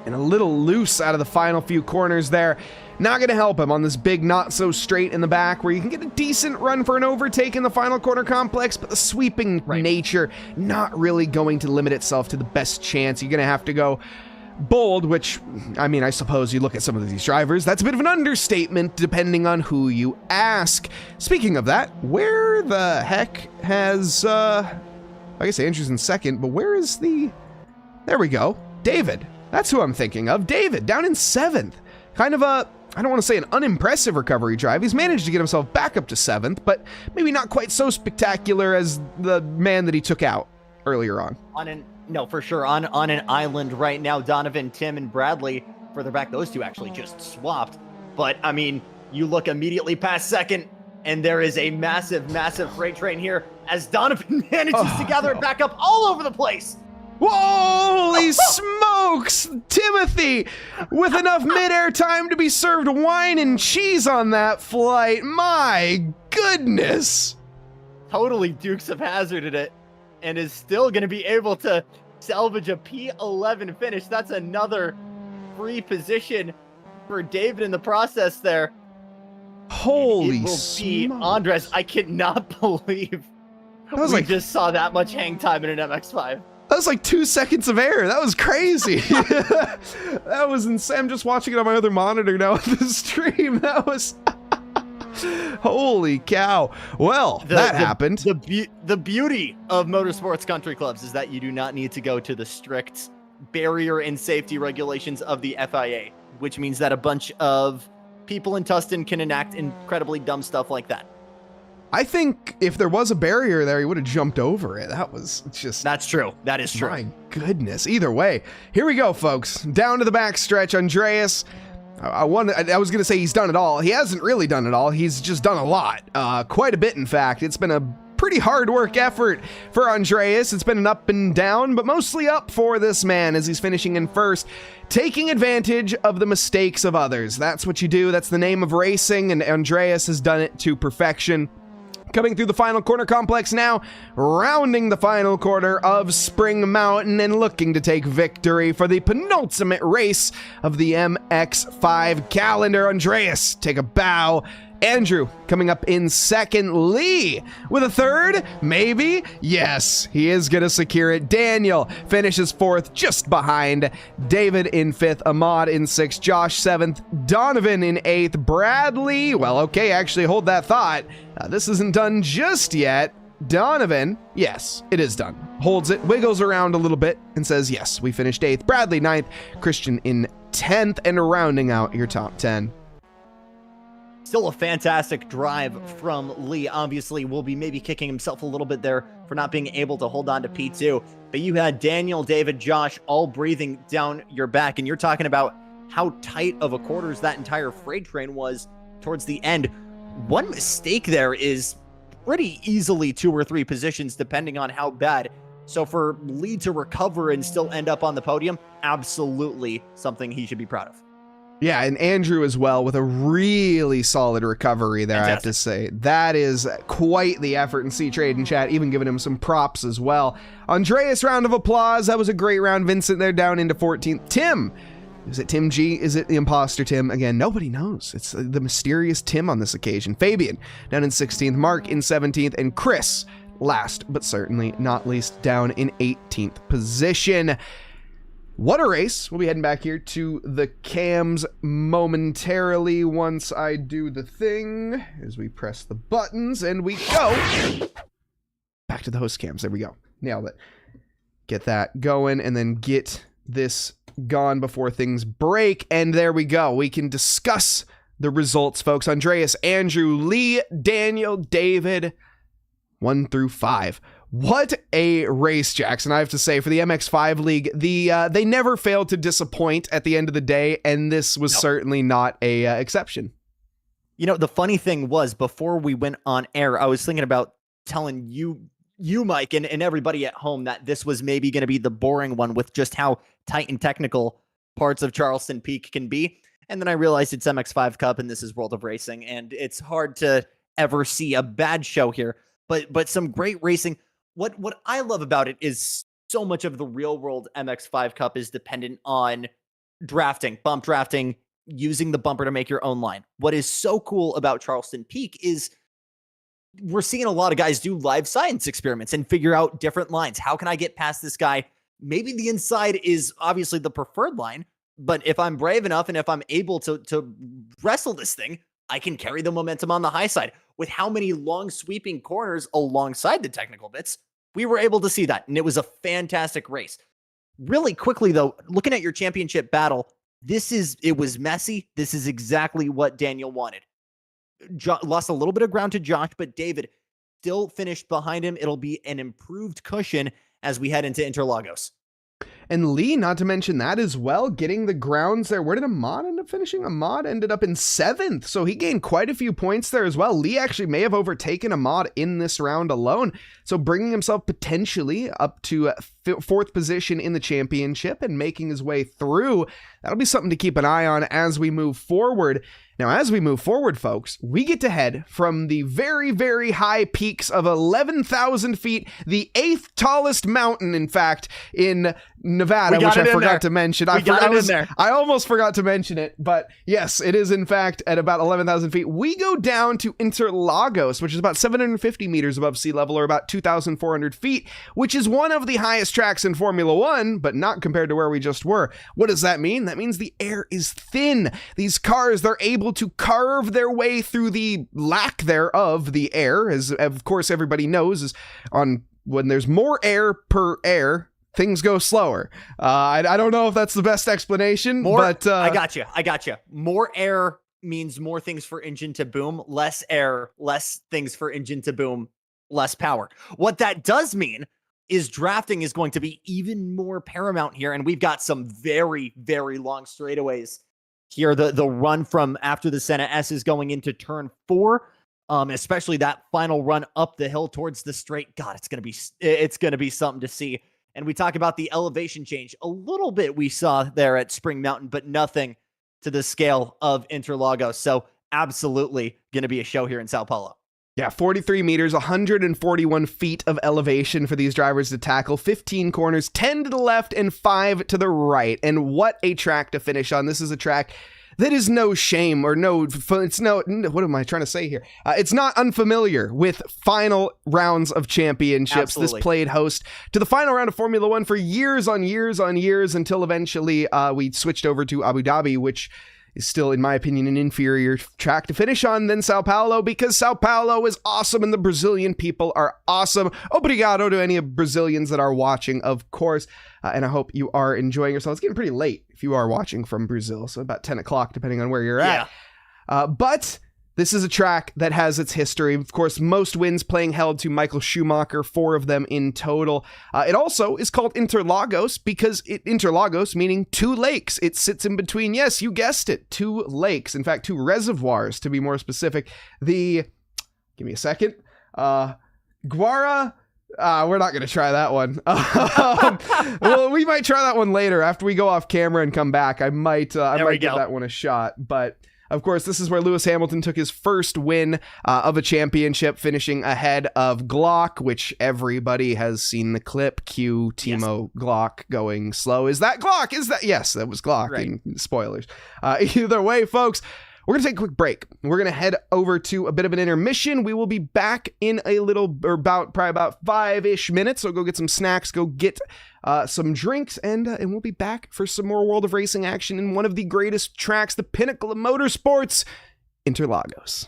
And a little loose out of the final few corners there. Not going to help him on this big not so straight in the back, where you can get a decent run for an overtake in the final corner complex, but the sweeping nature not really going to limit itself to the best chance. You're going to have to go bold, which, I mean, I suppose you look at some of these drivers, that's a bit of an understatement depending on who you ask. Speaking of that, where the heck has, I guess Andrew's in second, but where is there we go, David. That's who I'm thinking of. David, down in 7th. Kind of a, I don't want to say an unimpressive recovery drive. He's managed to get himself back up to 7th, but maybe not quite so spectacular as the man that he took out earlier on. No, for sure. On an island right now, Donovan, Tim, and Bradley, further back, those two actually just swapped. But, I mean, you look immediately past second, and there is a massive, massive freight train here as Donovan manages to gather it back up all over the place. Holy smokes! Timothy with enough midair time to be served wine and cheese on that flight. My goodness. Totally Dukes of Hazzarded it and is still going to be able to salvage a P11 finish. That's another free position for David in the process there. Holy smokes. Andres, I cannot believe we just saw that much hang time in an MX-5. That was like 2 seconds of air. That was crazy. That was insane. I'm just watching it on my other monitor now on the stream. That was... Holy cow. Well, that happened. The beauty of motorsports country clubs is that you do not need to go to the strict barrier and safety regulations of the FIA, which means that a bunch of people in Tustin can enact incredibly dumb stuff like that. I think if there was a barrier there, he would have jumped over it. That was just... That's true. That is true. My goodness. Either way, here we go, folks. Down to the backstretch. Andreas, I was going to say he's done it all. He hasn't really done it all. He's just done a lot. Quite a bit, in fact. It's been a pretty hard work effort for Andreas. It's been an up and down, but mostly up for this man as he's finishing in first, taking advantage of the mistakes of others. That's what you do. That's the name of racing, and Andreas has done it to perfection. Coming through the final corner complex now, rounding the final corner of Spring Mountain and looking to take victory for the penultimate race of the MX-5 calendar. Andreas, take a bow. Andrew coming up in second. Lee with a third, maybe? Yes, he is going to secure it. Daniel finishes fourth, just behind. David in fifth, Ahmad in sixth, Josh seventh, Donovan in eighth, Bradley. Well, okay, actually hold that thought. This isn't done just yet. Donovan, yes, it is done. Holds it, wiggles around a little bit, and says, yes, we finished eighth. Bradley ninth, Christian in 10th, and rounding out your top 10. Still a fantastic drive from Lee. Obviously, will be maybe kicking himself a little bit there for not being able to hold on to P2. But you had Daniel, David, Josh all breathing down your back. And you're talking about how tight of a quarters that entire freight train was towards the end. One mistake there is pretty easily 2 or 3 positions, depending on how bad. So for Lee to recover and still end up on the podium, absolutely something he should be proud of. Yeah, and Andrew as well with a really solid recovery there, fantastic. I have to say. That is quite the effort in C-Trade and chat, even giving him some props as well. Andreas, round of applause. That was a great round. Vincent there down into 14th. Tim, is it Tim G? Is it the imposter Tim? Again, nobody knows. It's the mysterious Tim on this occasion. Fabian down in 16th. Mark in 17th. And Chris, last but certainly not least, down in 18th position. What a race. We'll be heading back here to the cams momentarily once I do the thing, as we press the buttons and we go back to the host cams. There we go. Nailed it. Get that going and then get this gone before things break. And there we go. We can discuss the results, folks. Andreas, Andrew, Lee, Daniel, David, 1 through 5. What a race, Jackson, I have to say, for the MX-5 League. They never failed to disappoint at the end of the day, and this was certainly not a exception. You know, the funny thing was, before we went on air, I was thinking about telling you Mike, and everybody at home that this was maybe going to be the boring one with just how tight and technical parts of Charleston Peak can be. And then I realized it's MX-5 Cup, and this is World of Racing, and it's hard to ever see a bad show here, but some great racing. What I love about it is so much of the real world MX-5 Cup is dependent on drafting, bump drafting, using the bumper to make your own line. What is so cool about Charleston Peak is we're seeing a lot of guys do live science experiments and figure out different lines. How can I get past this guy? Maybe the inside is obviously the preferred line, but if I'm brave enough and if I'm able to wrestle this thing, I can carry the momentum on the high side. With how many long sweeping corners alongside the technical bits, we were able to see that, and it was a fantastic race. Really quickly, though, looking at your championship battle, it was messy. This is exactly what Daniel wanted. Lost a little bit of ground to Josh, but David still finished behind him. It'll be an improved cushion as we head into Interlagos. And Lee, not to mention that as well, getting the grounds there. Where did Ahmad end up finishing? Ahmad ended up in 7th, so he gained quite a few points there as well. Lee actually may have overtaken Ahmad in this round alone, so bringing himself potentially up to 4th position in the championship and making his way through. That'll be something to keep an eye on as we move forward. Now, as we move forward, folks, we get to head from the very, very high peaks of 11,000 feet, the 8th tallest mountain, in fact, in Nevada, which I forgot to mention. I almost forgot to mention it, but yes, it is, in fact, at about 11,000 feet. We go down to Interlagos, which is about 750 meters above sea level, or about 2,400 feet, which is one of the highest tracks in Formula One, but not compared to where we just were. What does that mean? That means the air is thin. These cars, they're able to carve their way through the lack thereof the air, as of course everybody knows, is when there's more air per air, things go slower. I don't know if that's the best explanation, but I got you. More air means more things for engine to boom. Less air, less things for engine to boom, less power. What that does mean is drafting is going to be even more paramount here, and we've got some very, very long straightaways here. The run from after the Senna S is going into turn 4, especially that final run up the hill towards the straight. God, it's gonna be something to see. And we talk about the elevation change a little bit we saw there at Spring Mountain, but nothing to the scale of Interlagos. So absolutely going to be a show here in Sao Paulo. Yeah, 43 meters, 141 feet of elevation for these drivers to tackle, 15 corners, 10 to the left and 5 to the right. And what a track to finish on. This is a track that is no shame or what am I trying to say here? It's not unfamiliar with final rounds of championships. Absolutely. This played host to the final round of Formula One for years on years on years until eventually we switched over to Abu Dhabi, which is still, in my opinion, an inferior track to finish on than Sao Paulo, because Sao Paulo is awesome and the Brazilian people are awesome. Obrigado to any Brazilians that are watching, of course. And I hope you are enjoying yourselves. It's getting pretty late if you are watching from Brazil, so about 10 o'clock, depending on where you're at. But this is a track that has its history. Of course, most wins playing held to Michael Schumacher, 4 of them in total. It also is called Interlagos because Interlagos meaning 2 lakes. It sits in between, yes, you guessed it, 2 lakes. In fact, 2 reservoirs, to be more specific. Give me a second. Guara... we're not going to try that one. Well, we might try that one later after we go off camera and come back. I might give that one a shot. But of course, this is where Lewis Hamilton took his first win of a championship, finishing ahead of Glock, which everybody has seen the clip. Cue Timo Glock going slow. Is that Glock? Yes, that was Glock. Right. Spoilers. Either way, folks, we're going to take a quick break. We're going to head over to a bit of an intermission. We will be back in probably about 5-ish minutes. So go get some snacks, go get some drinks, and we'll be back for some more World of Racing action in one of the greatest tracks, the pinnacle of motorsports, Interlagos.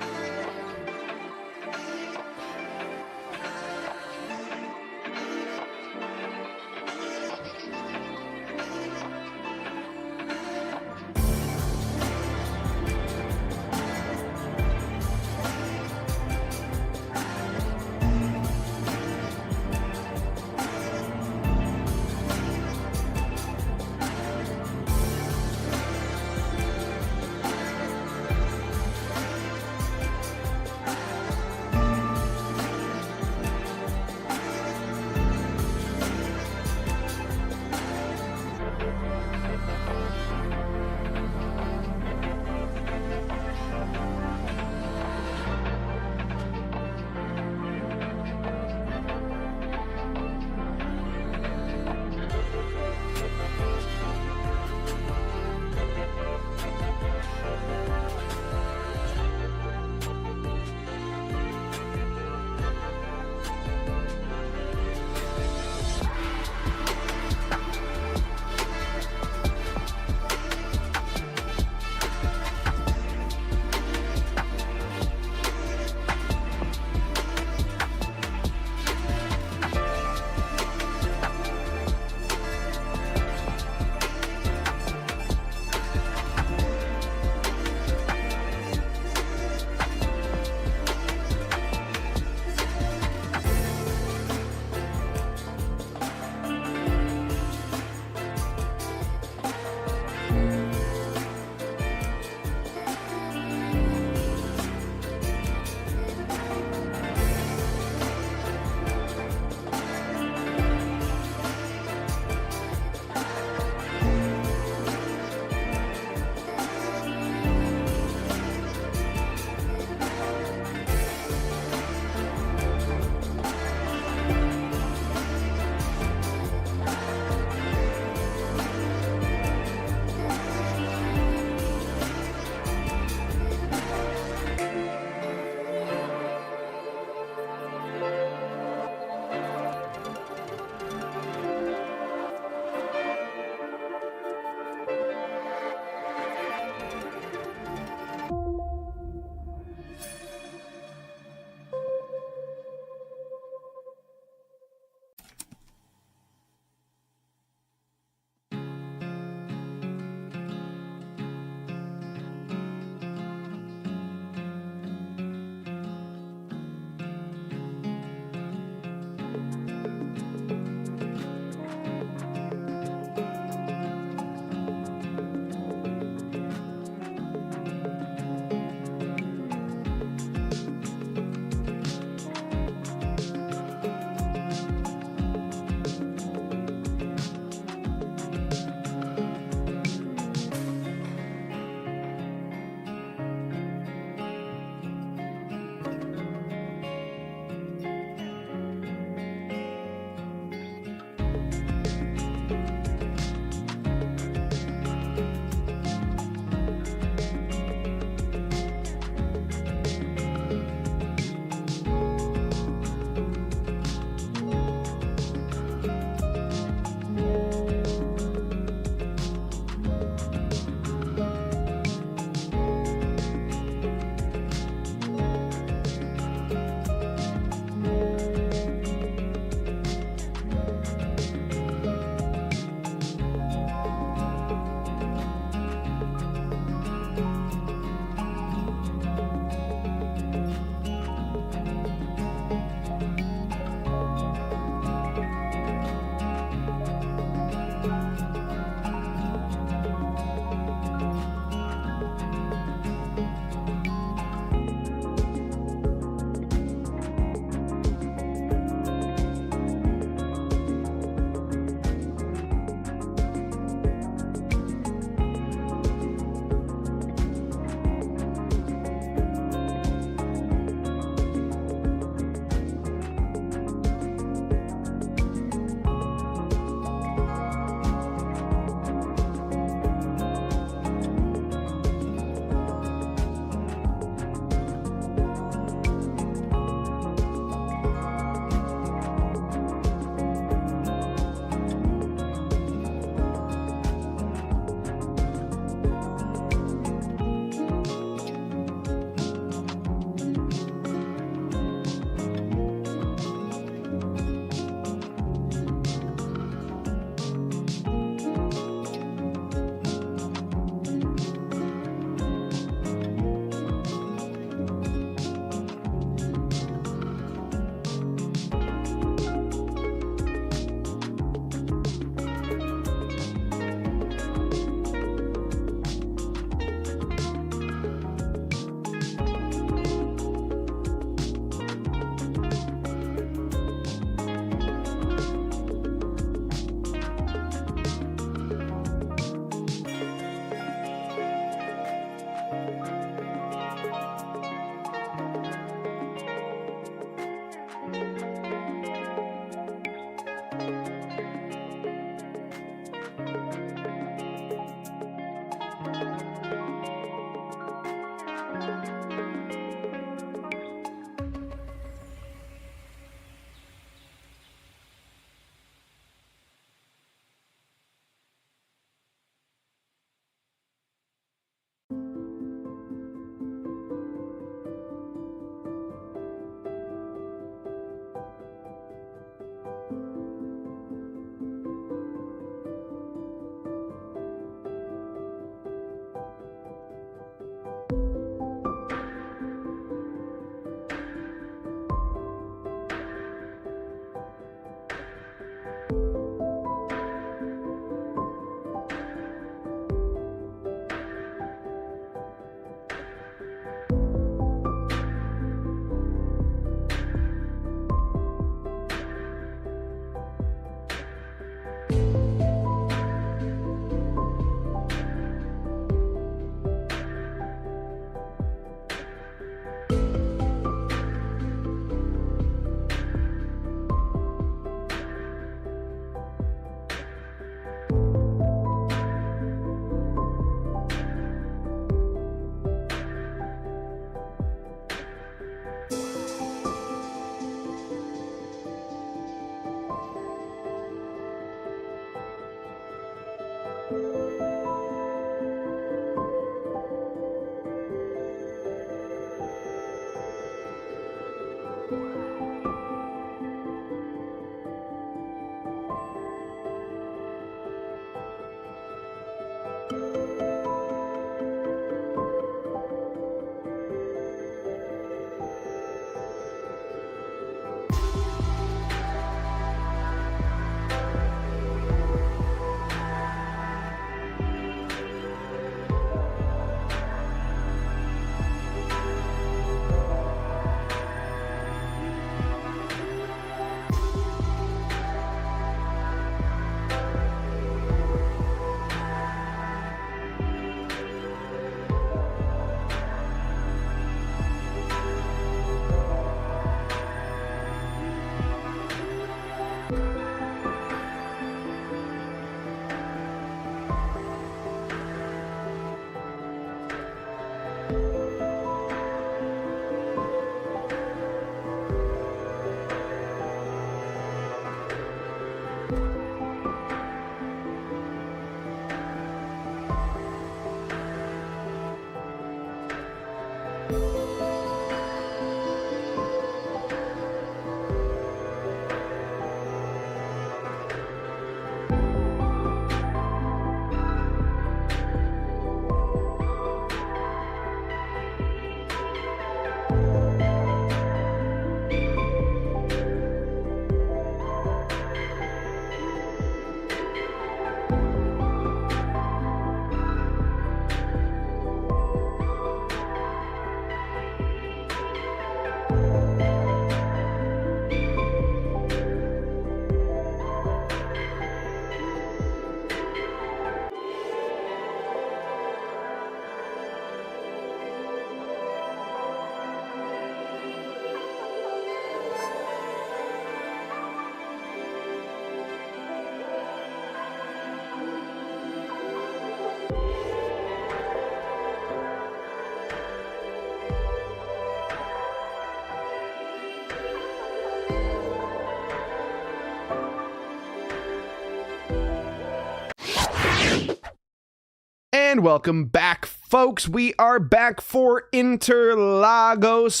And welcome back, folks. We are back for Interlagos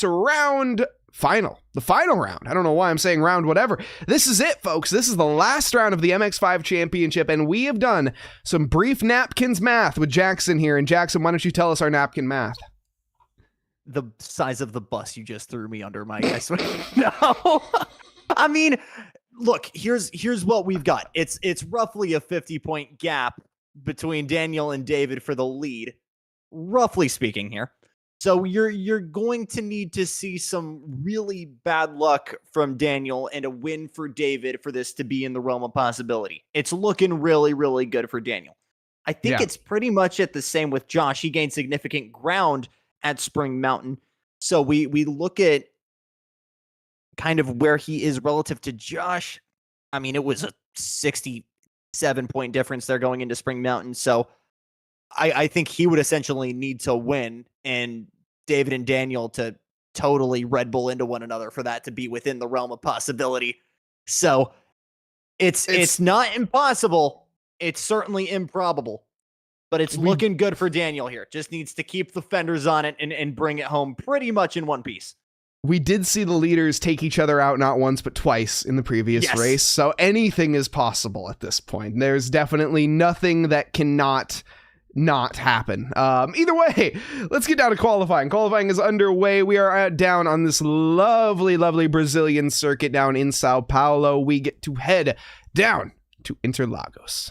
the final round. I don't know why I'm saying round whatever. This is it, folks. This is the last round of the MX-5 championship, and we have done some brief napkins math with Jackson here. And Jackson, why don't you tell us our napkin math? The size of the bus you just threw me under, Mike. I swear. No. I mean, look, here's what we've got. It's roughly a 50-point gap between Daniel and David for the lead, roughly speaking here. So you're going to need to see some really bad luck from Daniel and a win for David for this to be in the realm of possibility. It's looking really, really good for Daniel. I think it's pretty much at the same with Josh. He gained significant ground at Spring Mountain. So we look at kind of where he is relative to Josh. I mean, it was a 67-point difference there going into Spring Mountain. So I think he would essentially need to win, and David and Daniel to totally Red Bull into one another for that to be within the realm of possibility. So it's not impossible. It's certainly improbable, but it's looking good for Daniel here. Just needs to keep the fenders on it and bring it home pretty much in one piece. We did see the leaders take each other out not once but twice in the previous race, so anything is possible at this point. There's definitely nothing that cannot not happen. Either way, let's get down to qualifying. Qualifying is underway. We are down on this lovely, lovely Brazilian circuit down in Sao Paulo. We get to head down to Interlagos.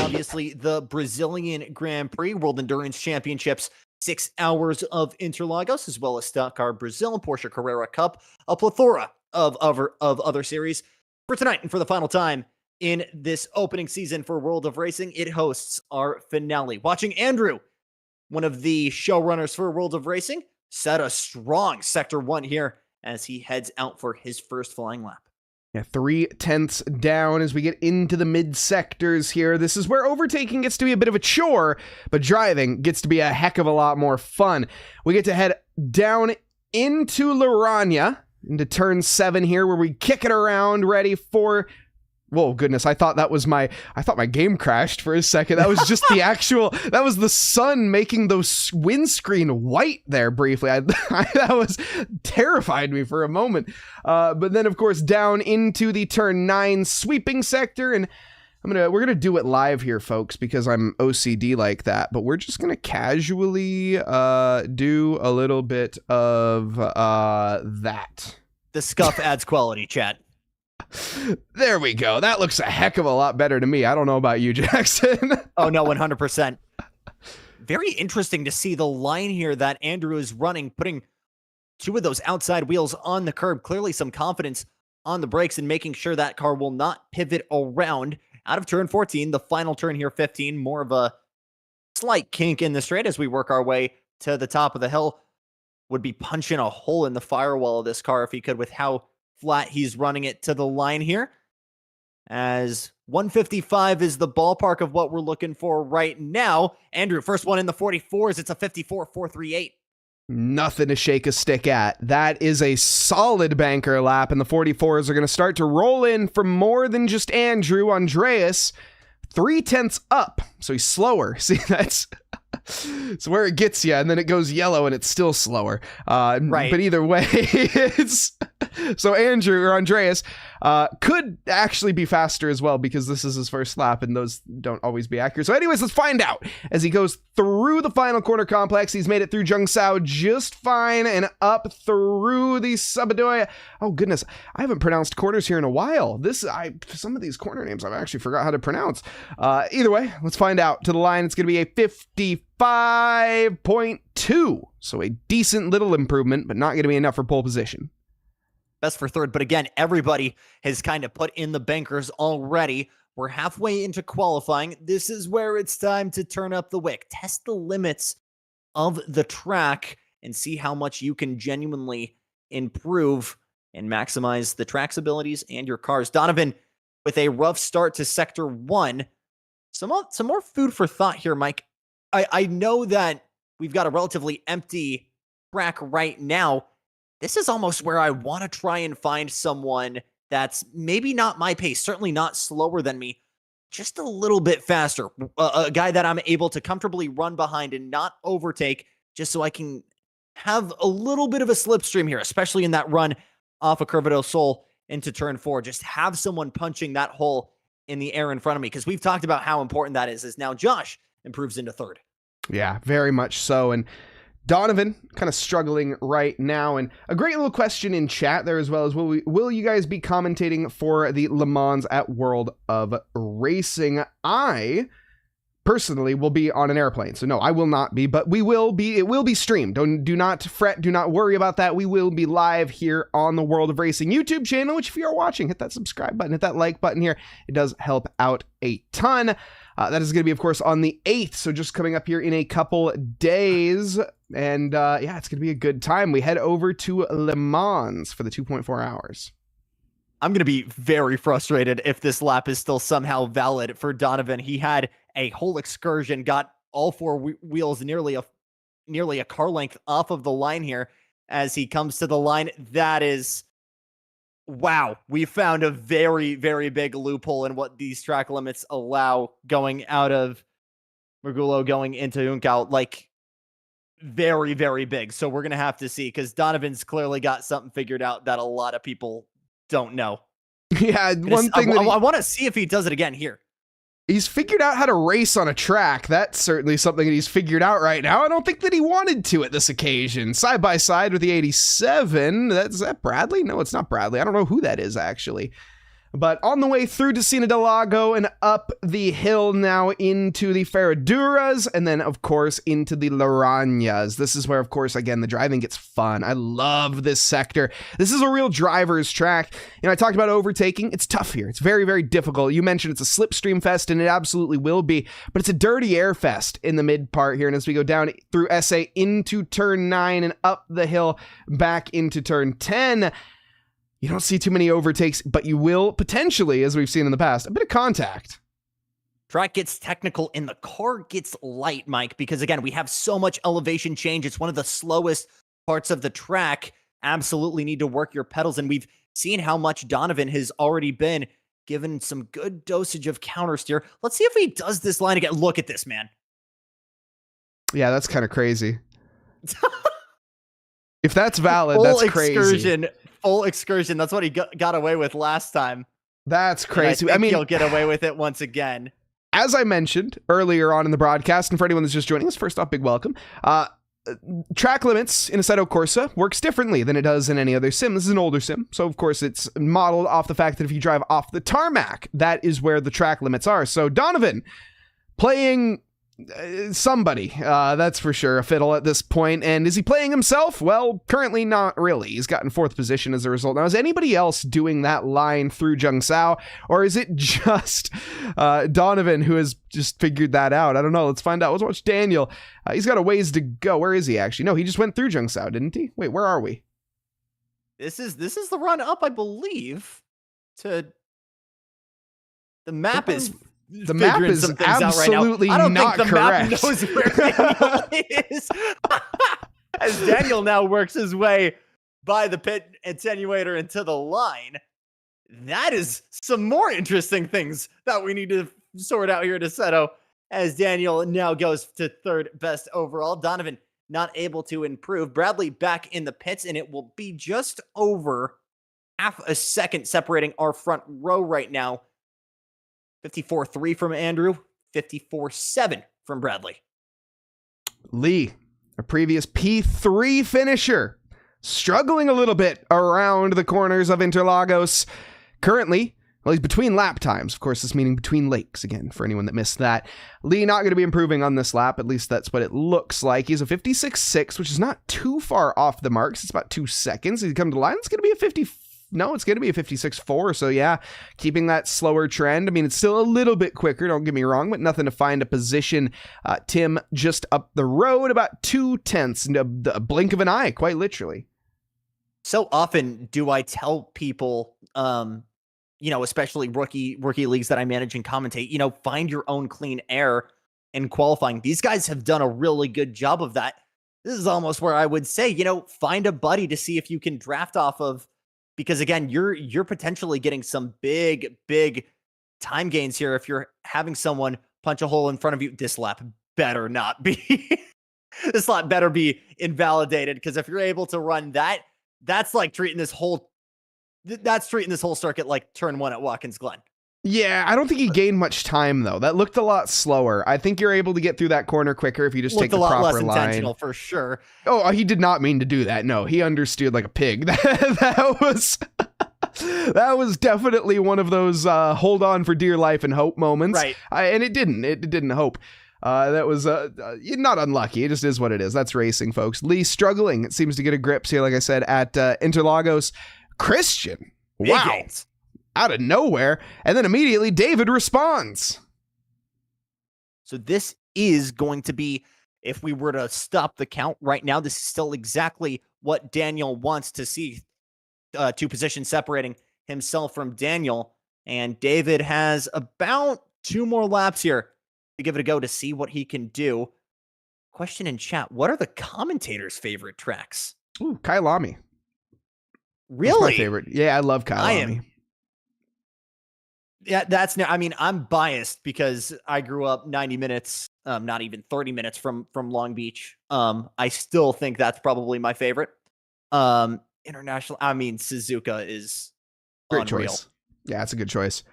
Obviously, the Brazilian Grand Prix World Endurance Championships, 6 hours of Interlagos, as well as Stock Car Brazil and Porsche Carrera Cup, a plethora of other series. For tonight and for the final time in this opening season for World of Racing, it hosts our finale. Watching Andrew, one of the showrunners for World of Racing, set a strong Sector 1 here as he heads out for his first flying lap. Yeah, 3/10 down as we get into the mid sectors here. This is where overtaking gets to be a bit of a chore, but driving gets to be a heck of a lot more fun. We get to head down into Laranja, into turn 7 here, where we kick it around, ready for... Whoa, goodness, I thought my game crashed for a second. That was just that was the sun making those windscreen white there briefly. That was terrified me for a moment. But then, of course, down into the turn 9 sweeping sector, and we're gonna do it live here, folks, because I'm OCD like that. But we're just gonna casually do a little bit of that. The scuff adds quality, chat. There we go. That looks a heck of a lot better to me. I don't know about you, Jackson. Oh, no, 100%. Very interesting to see the line here that Andrew is running, putting 2 of those outside wheels on the curb. Clearly some confidence on the brakes and making sure that car will not pivot around. Out of turn 14, the final turn here, 15, more of a slight kink in the straight as we work our way to the top of the hill. Would be punching a hole in the firewall of this car if he could, with how flat he's running it to the line here, as 155 is the ballpark of what we're looking for right now. Andrew, first one in the 44s. It's a 54.438. Nothing to shake a stick at. That is a solid banker lap, and the 44s are going to start to roll in from more than just Andrew. Andreas, 3/10 up, so he's slower. See, that's where it gets you, and then it goes yellow and it's still slower. Right. But either way, it's so Andrew or Andreas could actually be faster as well, because this is his first lap and those don't always be accurate. So anyways, let's find out as he goes through the final corner complex. He's made it through Jungsao just fine and up through the Sabadoya. Oh goodness, I haven't pronounced corners here in a while. Some of these corner names I've actually forgot how to pronounce. Either way, let's find out. To the line, it's going to be a 55.2. So a decent little improvement, but not going to be enough for pole position. Best for third, but again, everybody has kind of put in the bankers already. We're halfway into qualifying. This is where it's time to turn up the wick, test the limits of the track, and see how much you can genuinely improve and maximize the track's abilities and your cars. Donovan, with a rough start to Sector 1. Some more food for thought here, Mike. I know that we've got a relatively empty track right now. this is almost where I want to try and find someone that's maybe not my pace, certainly not slower than me, just a little bit faster. A guy that I'm able to comfortably run behind and not overtake, just so I can have a little bit of a slipstream here, especially in that run off of Curva del Sol into turn 4. Just have someone punching that hole in the air in front of me, because we've talked about how important that is, as now Josh improves into third. Yeah, very much so. And Donovan kind of struggling right now. And a great little question in chat there as well is, will you guys be commentating for the Le Mans at World of Racing? I personally will be on an airplane. So no, I will not be, but we will be. It will be streamed. Do not fret. Do not worry about that. We will be live here on the World of Racing YouTube channel, which if you are watching, hit that subscribe button, hit that like button here. It does help out a ton. That is going to be, of course, on the 8th. So just coming up here in a couple days. And yeah, it's going to be a good time. We head over to Le Mans for the 2.4 hours. I'm going to be very frustrated if this lap is still somehow valid for Donovan. He had a whole excursion, got all four wheels nearly a car length off of the line here as he comes to the line. That is, wow, we found a very, very big loophole in what these track limits allow going out of Mergulo going into Juncal. Like, very, very big. So we're going to have to see, because Donovan's clearly got something figured out that a lot of people don't know. Yeah, one thing I want to see if he does it again here. He's figured out how to race on a track. That's certainly something that he's figured out right now. I don't think that he wanted to at this occasion. Side by side with the 87. Is that Bradley? No, it's not Bradley. I don't know who that is, actually. But on the way through Ticino del Lago and up the hill now into the Ferraduras, and then, of course, into the Laranyas. This is where, of course, again, the driving gets fun. I love this sector. This is a real driver's track. You know, I talked about overtaking. It's tough here. It's very, very difficult. You mentioned it's a slipstream fest, and it absolutely will be, but it's a dirty air fest in the mid part here. And as we go down through SA into turn 9 and up the hill back into turn 10, you don't see too many overtakes, but you will potentially, as we've seen in the past, a bit of contact. Track gets technical and the car gets light, Mike, because again, we have so much elevation change. It's one of the slowest parts of the track. Absolutely need to work your pedals. And we've seen how much Donovan has already been given some good dosage of counter steer. Let's see if he does this line again. Look at this, man. Yeah, that's kind of crazy. If that's valid, that's crazy. Full excursion. That's what he got away with last time. That's crazy. I mean, he'll get away with it once again. As I mentioned earlier on in the broadcast, and for anyone that's just joining us, first off, big welcome. Track limits in Assetto Corsa works differently than it does in any other sim. This is an older sim, so of course it's modeled off the fact that if you drive off the tarmac, that is where the track limits are. So Donovan playing somebody, that's for sure, a fiddle at this point. And is he playing himself? Well, currently not really. He's gotten 4th position as a result. Now, is anybody else doing that line through Zhengzhou, or is it just Donovan who has just figured that out? I don't know. Let's find out. Let's watch Daniel. He's got a ways to go. Where is he actually? No, he just went through Zhengzhou, didn't he? Wait, where are we? This is the run up, I believe, to the map is. The map is absolutely right now. I don't not think the correct. Map knows where Daniel is. As Daniel now works his way by the pit attenuator into the line. That is some more interesting things that we need to sort out here at Assetto, as Daniel now goes to 3rd best overall. Donovan not able to improve. Bradley back in the pits, and it will be just over half a second separating our front row right now. 54.3 from Andrew, 54.7 from Bradley. Lee, a previous P3 finisher, struggling a little bit around the corners of Interlagos. Currently, well, he's between lap times. Of course, this meaning between lakes, again, for anyone that missed that. Lee not going to be improving on this lap. At least that's what it looks like. He's a 56.6, which is not too far off the marks. It's about 2 seconds. He's come to the line. It's going to be a 54. No, it's going to be a 56.4, so yeah, keeping that slower trend. I mean, it's still a little bit quicker, don't get me wrong, but nothing to find a position. Tim just up the road, about 0.2, in a blink of an eye, quite literally. So often do I tell people, especially rookie leagues that I manage and commentate, find your own clean air in qualifying. These guys have done a really good job of that. This is almost where I would say, find a buddy to see if you can draft off of, because again, you're potentially getting some big time gains here if you're having someone punch a hole in front of you. This lap better not be. This lap better be invalidated, because if you're able to run that, that's treating this whole circuit like turn 1 at Watkins Glen. Yeah, I don't think he gained much time, though. That looked a lot slower. I think you're able to get through that corner quicker if you just take the proper line. Looked a lot less intentional, for sure. Oh, he did not mean to do that. No, he understeered like a pig. That was definitely one of those hold on for dear life and hope moments. Right. And it didn't hope. That was not unlucky. It just is what it is. That's racing, folks. Lee struggling. It seems to get a grips here, like I said, at Interlagos. Christian. Wow. Big gains. Out of nowhere, and then immediately David responds. So this is going to be, if we were to stop the count right now, this is still exactly what Daniel wants to see. 2 positions separating himself from Daniel, and David has about 2 more laps here to give it a go to see what he can do. Question in chat: what are the commentators' favorite tracks? Ooh, Kailami. Really? That's my favorite. Yeah, I love Kailami. Yeah, I'm biased because I grew up 90 minutes, not even 30 minutes from Long Beach. I still think that's probably my favorite. International, Suzuka is great unreal. Choice. Yeah, it's a good choice.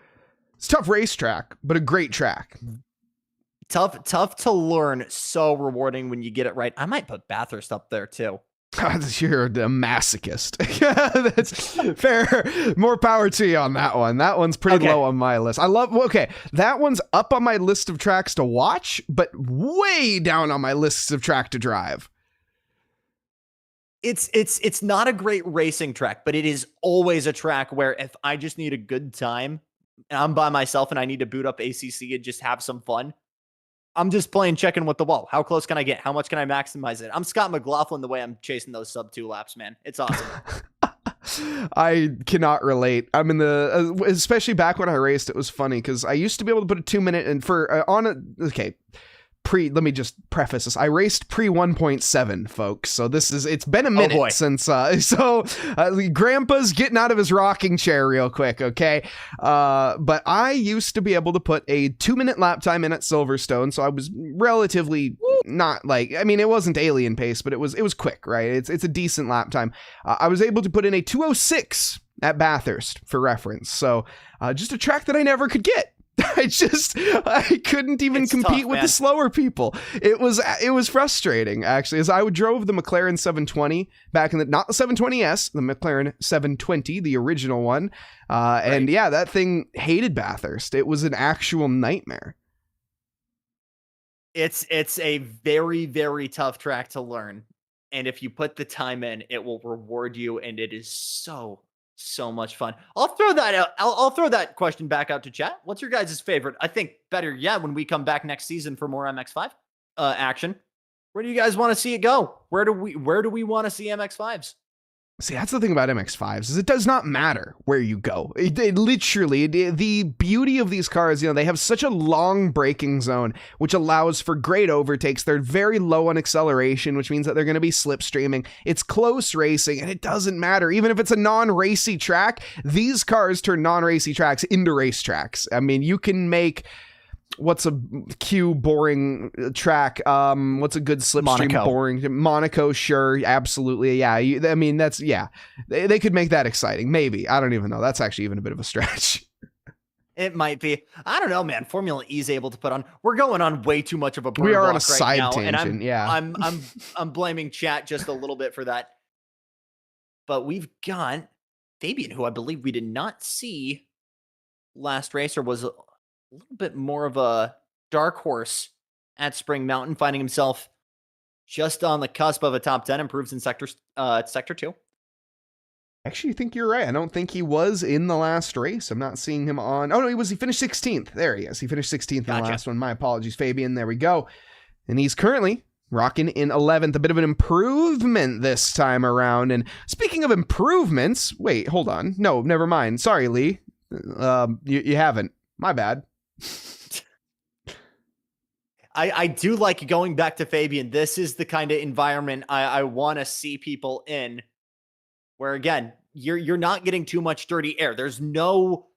It's a tough racetrack, but a great track. Tough to learn, so rewarding when you get it right. I might put Bathurst up there too. You're a masochist. That's fair. More power to you on that one. That one's pretty low on my list. That one's up on my list of tracks to watch, but way down on my list of track to drive. It's not a great racing track, but it is always a track where if I just need a good time and I'm by myself and I need to boot up ACC and just have some fun, I'm just playing chicken with the wall. How close can I get? How much can I maximize it? I'm Scott McLaughlin the way I'm chasing those sub 2 laps, man. It's awesome. I cannot relate. I'm in the, especially back when I raced, it was funny because I used to be able to put a 2 minute and let me just preface this. I raced pre 1.7, folks. So it's been a minute since, Grandpa's getting out of his rocking chair real quick. Okay. But I used to be able to put a 2 minute lap time in at Silverstone. So I was relatively not it wasn't alien pace, but it was quick, right? It's a decent lap time. I was able to put in a 2:06 at Bathurst for reference. So just a track that I never could get. I couldn't even compete with the slower people. It was frustrating, actually, as I drove the McLaren 720 back in not the 720S, the McLaren 720, the original one. And yeah, that thing hated Bathurst. It was an actual nightmare. It's a very, very tough track to learn. And if you put the time in, it will reward you. And it is so much fun. I'll throw that out. I'll throw that question back out to chat. What's your guys' favorite? I think better yet, when we come back next season for more MX-5 action, where do you guys want to see it go? Where do we want to see MX-5s? See, that's the thing about MX-5s is it does not matter where you go. It literally, the beauty of these cars, they have such a long braking zone, which allows for great overtakes. They're very low on acceleration, which means that they're going to be slipstreaming. It's close racing, and it doesn't matter. Even if it's a non-racy track, these cars turn non-racy tracks into race tracks. You can make... What's a Q boring track? What's a good slipstream boring? Monaco, sure, absolutely, yeah. They could make that exciting, maybe. I don't even know. That's actually even a bit of a stretch. It might be. I don't know, man. Formula E is able to put on. We're going on way too much of a. We are on a side tangent. I'm blaming chat just a little bit for that. But we've got Fabian, who I believe we did not see last race, or was a little bit more of a dark horse at Spring Mountain, finding himself just on the cusp of a top 10, improves in sector 2. Actually, I think you're right. I don't think he was in the last race. I'm not seeing him on. Oh, no, he finished 16th. There he is. He finished 16th in the last one. My apologies, Fabian. There we go. And he's currentently rocking in 11th. A bit of an improvement this time around. And speaking of improvements, wait, hold on. No, never mind. Sorry, Lee. You haven't. My bad. I do like going back to Fabian. This is the kind of environment I want to see people in, where again, you're not getting too much dirty air. There's no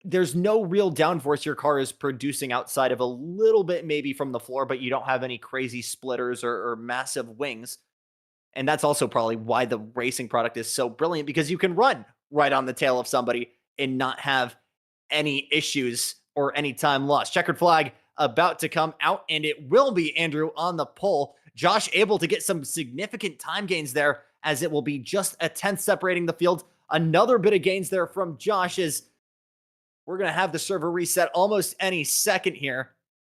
real downforce your car is producing outside of a little bit maybe from the floor, but you don't have any crazy splitters or massive wings. And that's also probably why the racing product is so brilliant, because you can run right on the tail of somebody and not have any issues or any time lost. Checkered flag about to come out, and it will be Andrew on the pole. Josh able to get some significant time gains there, as it will be just a 10th separating the field. Another bit of gains there from Josh, as we're going to have the server reset almost any second here.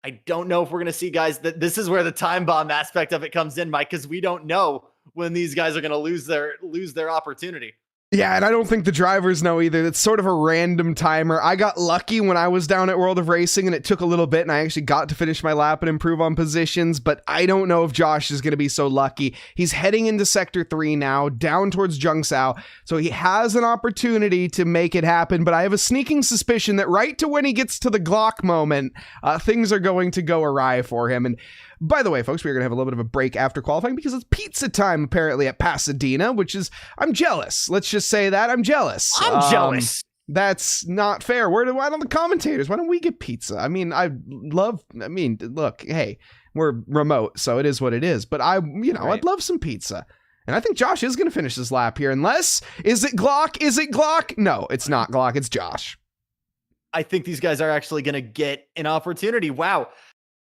I don't know if we're going to see, guys, that this is where the time bomb aspect of it comes in, Mike, because we don't know when these guys are going to lose their opportunity. Yeah, and I don't think the drivers know either. It's sort of a random timer. I got lucky when I was down at World of Racing, and it took a little bit, and I actually got to finish my lap and improve on positions, but I don't know if Josh is going to be so lucky. He's heading into Sector 3 now, down towards Zhengsao, so he has an opportunity to make it happen, but I have a sneaking suspicion that right to when he gets to the Glock moment, things are going to go awry for him. And by the way, folks, we're going to have a little bit of a break after qualifying because it's pizza time apparently at Pasadena, which is, I'm jealous. Let's just say that I'm jealous. I'm jealous. That's not fair. Why don't the commentators? Why don't we get pizza? I mean, look, hey, we're remote, so it is what it is. But I'd love some pizza. And I think Josh is going to finish this lap here, unless, is it Glock? Is it Glock? No, it's not Glock. It's Josh. I think these guys are actually going to get an opportunity. Wow.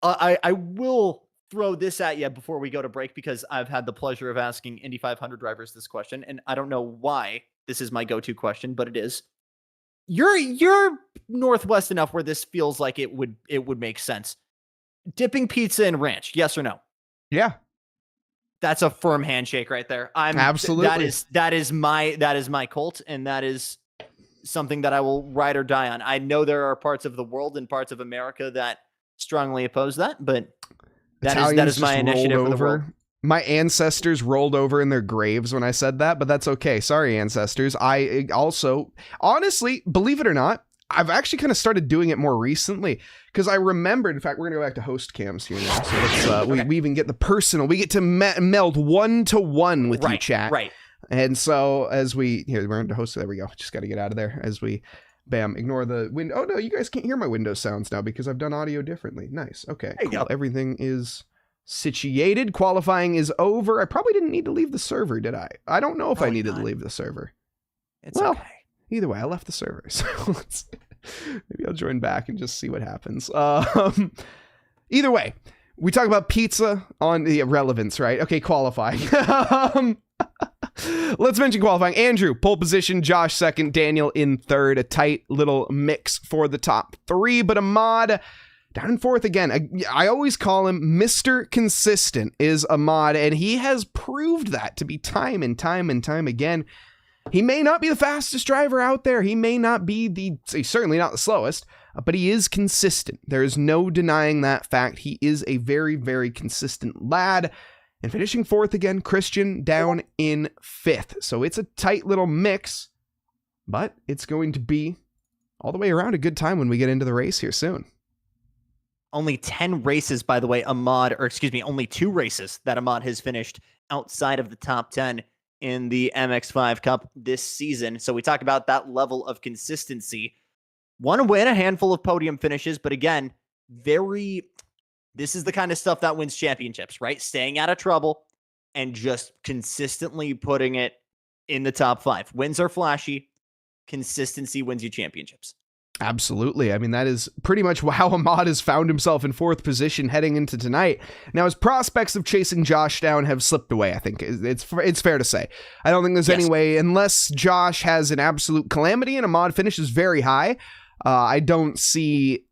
I will throw this at you before we go to break, because I've had the pleasure of asking Indy 500 drivers this question, and I don't know why this is my go-to question, but it is. You're Northwest enough where this feels like it would make sense. Dipping pizza in ranch, yes or no? Yeah. That's a firm handshake right there. Absolutely. That is my cult, and that is something that I will ride or die on. I know there are parts of the world and parts of America that strongly oppose that, but that is my initiative for the world. My ancestors rolled over in their graves when I said that, but that's okay. Sorry, ancestors. I also, honestly, believe it or not, I've actually kind of started doing it more recently, because I remembered, in fact, we're going to go back to host cams here now. So let's, okay. we even get the personal. We get to meld 1-to-1 with you, chat. Right. And so we're into host. There we go. Just got to get out of there as we... Bam, ignore the window. Oh, no, you guys can't hear my window sounds now because I've done audio differently. Nice. Okay, cool. Go. Everything is situated. Qualifying is over. I probably didn't need to leave the server, did I? I don't know if I needed to leave the server. It's okay. Either way, I left the server. So maybe I'll join back and just see what happens. Either way, we talk about pizza on the relevance, right? Okay, qualifying. Let's mention qualifying. Andrew, pole position. Josh, second. Daniel in third. A tight little mix for the top three, but Ahmad down in fourth again. I always call him Mr. Consistent is Ahmad, and he has proved that to be time and time and time again. He may not be the fastest driver out there. He may not be he's certainly not the slowest, but he is consistent. There is no denying that fact. He is a very, very consistent lad. And finishing fourth again, Christian down in fifth. So it's a tight little mix, but it's going to be all the way around a good time when we get into the race here soon. Only 10 races, by the way, only 2 races that Ahmad has finished outside of the top 10 in the MX-5 Cup this season. So we talk about that level of consistency. One win, a handful of podium finishes, but again, this is the kind of stuff that wins championships, right? Staying out of trouble and just consistently putting it in the top 5. Wins are flashy. Consistency wins you championships. Absolutely. I mean, that is pretty much how Ahmad has found himself in fourth position heading into tonight. Now, his prospects of chasing Josh down have slipped away, I think. It's fair to say. I don't think there's any way, unless Josh has an absolute calamity and Ahmad finishes very high, I don't see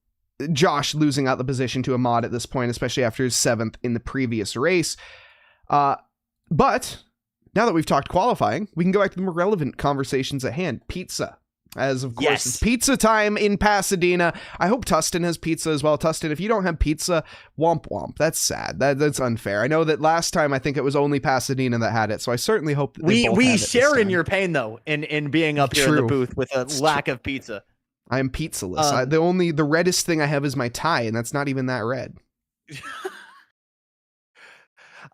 Josh losing out the position to Ahmad at this point, especially after his 7th in the previous race. But now that we've talked qualifying, we can go back to the more relevant conversations at hand. Pizza. As of course, it's pizza time in Pasadena. I hope Tustin has pizza as well. Tustin, if you don't have pizza, womp womp. That's sad. That's unfair. I know that last time I think it was only Pasadena that had it, so I certainly hope that we share in your pain though, in being up here in the booth with a lack of pizza. I am pizzaless. The reddest thing I have is my tie, and that's not even that red.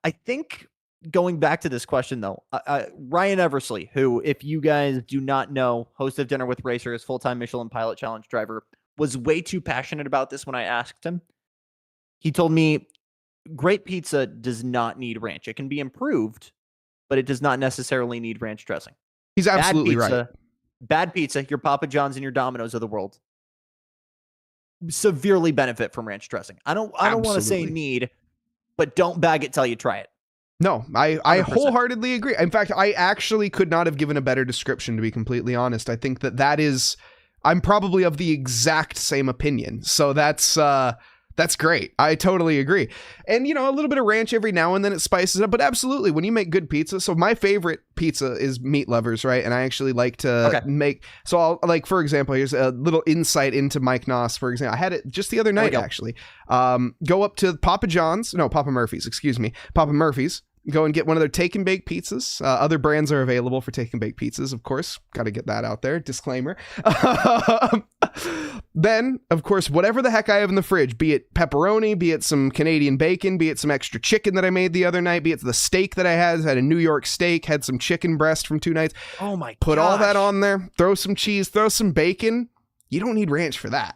I think going back to this question, though, Ryan Eversley, who, if you guys do not know, host of Dinner with Racers, full-time Michelin Pilot Challenge driver, was way too passionate about this when I asked him. He told me, great pizza does not need ranch. It can be improved, but it does not necessarily need ranch dressing. He's absolutely right. Bad pizza, your Papa John's and your Domino's of the world, severely benefit from ranch dressing. I don't want to say need, but don't bag it till you try it. No, I wholeheartedly agree. In fact, I actually could not have given a better description, to be completely honest. I think that is, I'm probably of the exact same opinion. So that's great. I totally agree. And, you know, a little bit of ranch every now and then, it spices it up. But absolutely, when you make good pizza, so my favorite pizza is Meat Lovers, right? And I actually like to make, so I'll, like, for example, here's a little insight into Mike Noss, for example. I had it just the other night, actually. Go up to Papa Murphy's. Go and get one of their take and bake pizzas. Other brands are available for take and bake pizzas, of course. Got to get that out there. Disclaimer. Then, of course, whatever the heck I have in the fridge, be it pepperoni, be it some Canadian bacon, be it some extra chicken that I made the other night, be it the steak that I had a New York steak, had some chicken breast from 2 nights. Oh my god. Put all that on there, throw some cheese, throw some bacon. You don't need ranch for that.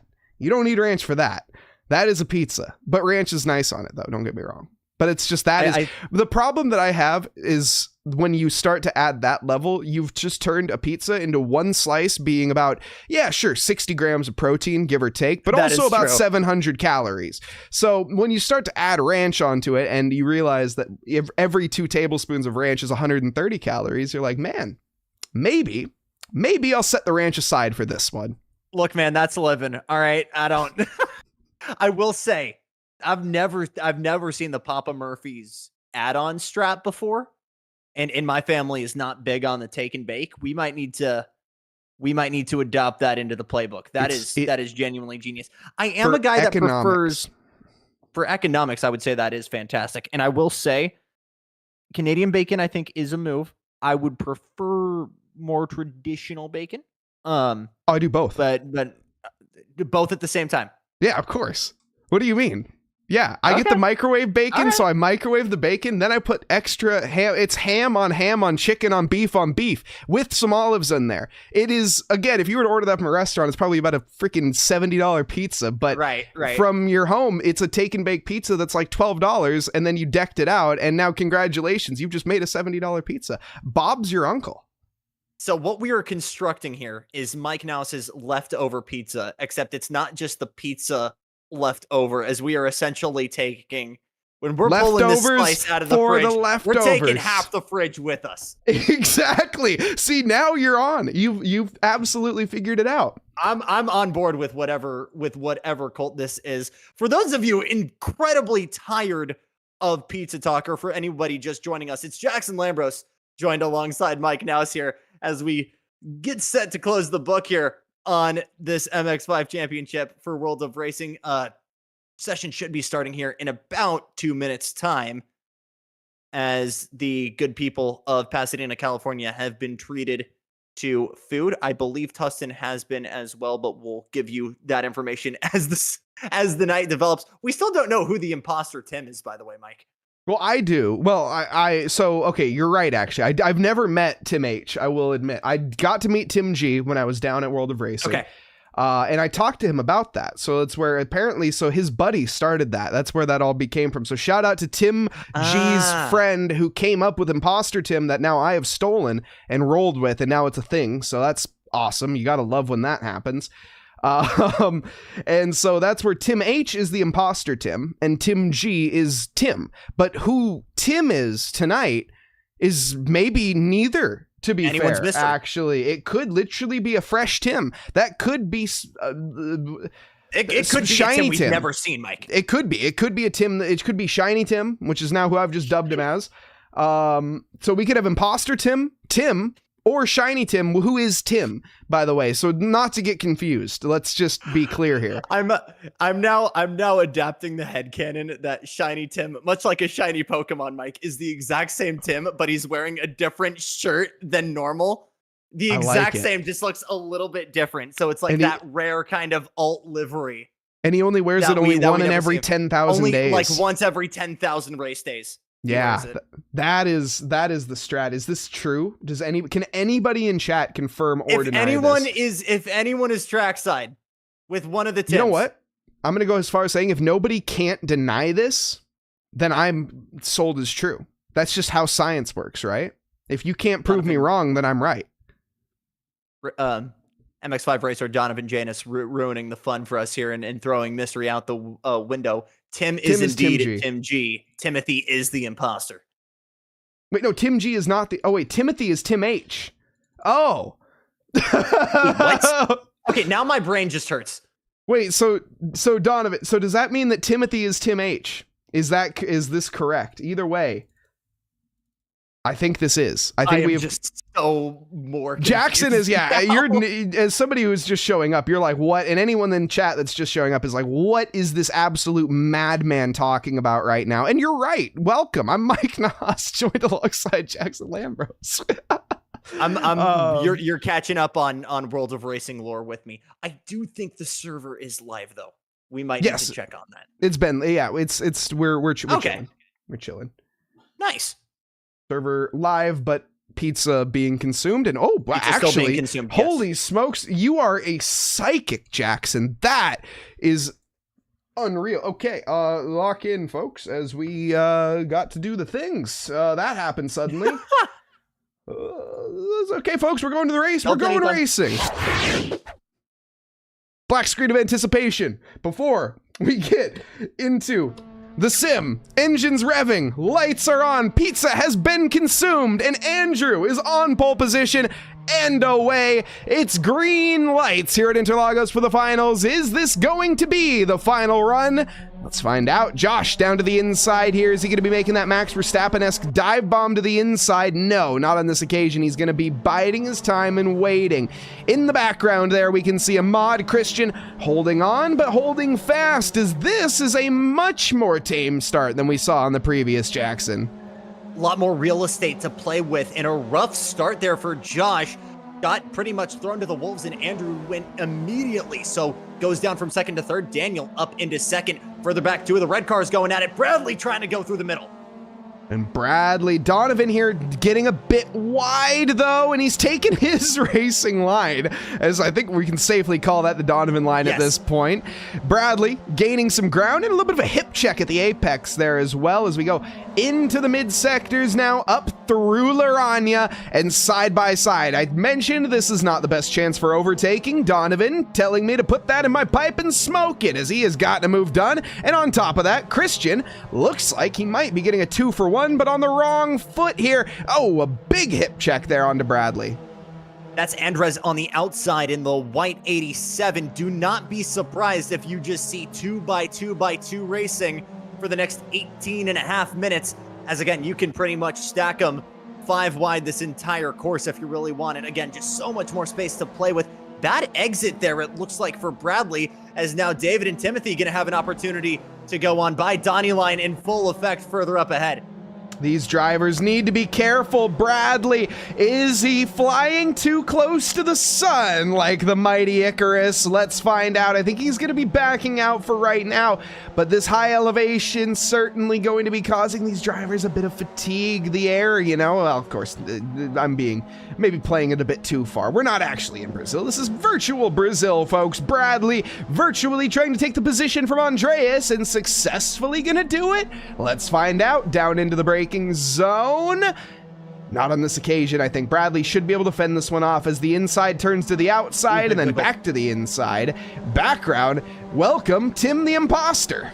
That is a pizza. But ranch is nice on it, though. Don't get me wrong. But it's just the problem that I have is when you start to add that level, you've just turned a pizza into one slice being about, 60 grams of protein, give or take, but also about 700 calories. So when you start to add ranch onto it and you realize that every 2 tablespoons of ranch is 130 calories, you're like, man, maybe I'll set the ranch aside for this one. Look, man, that's living. All right. I will say, I've never seen the Papa Murphy's add-on strap before, and my family is not big on the take and bake. We might need to adopt that into the playbook. That is genuinely genius. I am a guy that prefers, for economics, I would say that is fantastic. And I will say, Canadian bacon, I think, is a move. I would prefer more traditional bacon. I do both, but both at the same time. Yeah, of course. What do you mean? Yeah, I get the microwave bacon, so I microwave the bacon, then I put extra ham. It's ham on chicken on beef with some olives in there. It is, again, if you were to order that from a restaurant, it's probably about a freaking $70 pizza. But right. From your home, it's a take and bake pizza that's like $12, and then you decked it out, and now congratulations, you've just made a $70 pizza. Bob's your uncle. So what we are constructing here is Mike Nous's leftover pizza, except it's not just the pizza left over, as we are essentially taking, when we're pulling this slice out of the fridge, we're taking half the fridge with us. Exactly. See, now you're on. You've absolutely figured it out. I'm on board with whatever cult this is. For those of you incredibly tired of Pizza Talk, or for anybody just joining us, it's Jackson Lambros joined alongside Mike Nous here as we get set to close the book here on this MX-5 championship for World of Racing. Session should be starting here in about 2 minutes time, as the good people of Pasadena, California have been treated to food. I believe Tustin has been as well, but we'll give you that information as the night develops. We still don't know who the imposter Tim is, by the way, Mike. Well, I do. Well, so, okay, you're right, actually. I've never met Tim H, I will admit. I got to meet Tim G when I was down at World of Racing. Okay. And I talked to him about that. So it's where apparently, so his buddy started that. That's where that all became from. So shout out to Tim G's friend who came up with Imposter Tim that now I have stolen and rolled with, and now it's a thing. So that's awesome. You got to love when that happens. And so that's where Tim H is the imposter Tim, and Tim G is Tim. But who Tim is tonight is maybe neither, to be fair. Actually, it could literally be a fresh Tim. That could be it could be shiny a Tim we've never seen, Mike. It could be a Tim. It could be Shiny Tim, which is now who I've just dubbed him as. So we could have imposter Tim, or Shiny Tim, who is Tim, by the way. So not to get confused. Let's just be clear here. I'm now adapting the headcanon that Shiny Tim, much like a shiny Pokemon, Mike, is the exact same Tim, but he's wearing a different shirt than normal. The exact same, just looks a little bit different. So it's like that rare kind of alt livery. And he only wears it only one in every 10,000 days. Like once every 10,000 race days. Yeah, that is the strat. Is this true? Can anybody in chat confirm or deny this? If anyone is trackside with one of the tips. You know what? I'm gonna go as far as saying if nobody can't deny this, then I'm sold as true. That's just how science works, right? If you can't prove me wrong, then I'm right. MX-5 racer Donovan Janus ruining the fun for us here and throwing mystery out the window. Tim is indeed Tim G. Timothy is the imposter. Wait, no, Tim G is not the... Oh, wait, Timothy is Tim H. Oh. What? Okay, now my brain just hurts. Wait, so Donovan, so does that mean that Timothy is Tim H? Is this correct? Either way. I think this is. I think we have just so more confused. Jackson is, yeah. You're as somebody who's just showing up. You're like, what? And anyone in chat that's just showing up is like, what is this absolute madman talking about right now? And you're right. Welcome. I'm Mike Nas, joined alongside Jackson Lambros. You're catching up on World of Racing lore with me. I do think the server is live though. We might need to check on that. It's been, yeah. We're chilling. We're chilling. Nice. Server live, but pizza being consumed. And actually, holy smokes, you are a psychic, Jackson. That is unreal. Okay, lock in, folks, as we got to do the things. That happened suddenly. Okay, folks, we're going to the race. We're going racing. Black screen of anticipation before we get into the sim. Engines revving, lights are on, pizza has been consumed, and Andrew is on pole position and away. It's green lights here at Interlagos for the finals. Is this going to be the final run? Let's find out. Josh down to the inside here. Is he going to be making that Max Verstappen-esque dive bomb to the inside? No, not on this occasion. He's going to be biding his time and waiting. In the background there, we can see a mod Christian holding on, but holding fast, as this is a much more tame start than we saw on the previous Jackson. A lot more real estate to play with, and a rough start there for Josh. Got pretty much thrown to the wolves, and Andrew went immediately. So goes down from second to third. Daniel up into second. Further back, two of the red cars going at it. Bradley trying to go through the middle. And Bradley, Donovan here getting a bit wide though, and he's taken his racing line, as I think we can safely call that the Donovan line at this point. Bradley gaining some ground and a little bit of a hip check at the apex there as well, as we go into the mid sectors now, up through Laranya and side by side. I mentioned this is not the best chance for overtaking. Donovan telling me to put that in my pipe and smoke it, as he has gotten a move done. And on top of that, Christian looks like he might be getting a 2-for-1, but on the wrong foot here. Oh, a big hip check there onto Bradley. That's Andres on the outside in the white 87. Do not be surprised if you just see 2x2x2 racing for the next 18 and a half minutes. As again, you can pretty much stack them 5 wide this entire course if you really want it. Again, just so much more space to play with. Bad exit there, it looks like, for Bradley, as now David and Timothy going to have an opportunity to go on by. Donnie line in full effect further up ahead. These drivers need to be careful. Bradley, is he flying too close to the sun like the mighty Icarus? Let's find out. I think he's going to be backing out for right now, but this high elevation certainly going to be causing these drivers a bit of fatigue. The air, you know, well, of course, I'm maybe playing it a bit too far. We're not actually in Brazil. This is virtual Brazil, folks. Bradley virtually trying to take the position from Andreas and successfully going to do it. Let's find out. Down into the braking zone. Not on this occasion. I think Bradley should be able to fend this one off as the inside turns to the outside and then back to the inside. Background, welcome Tim the Imposter.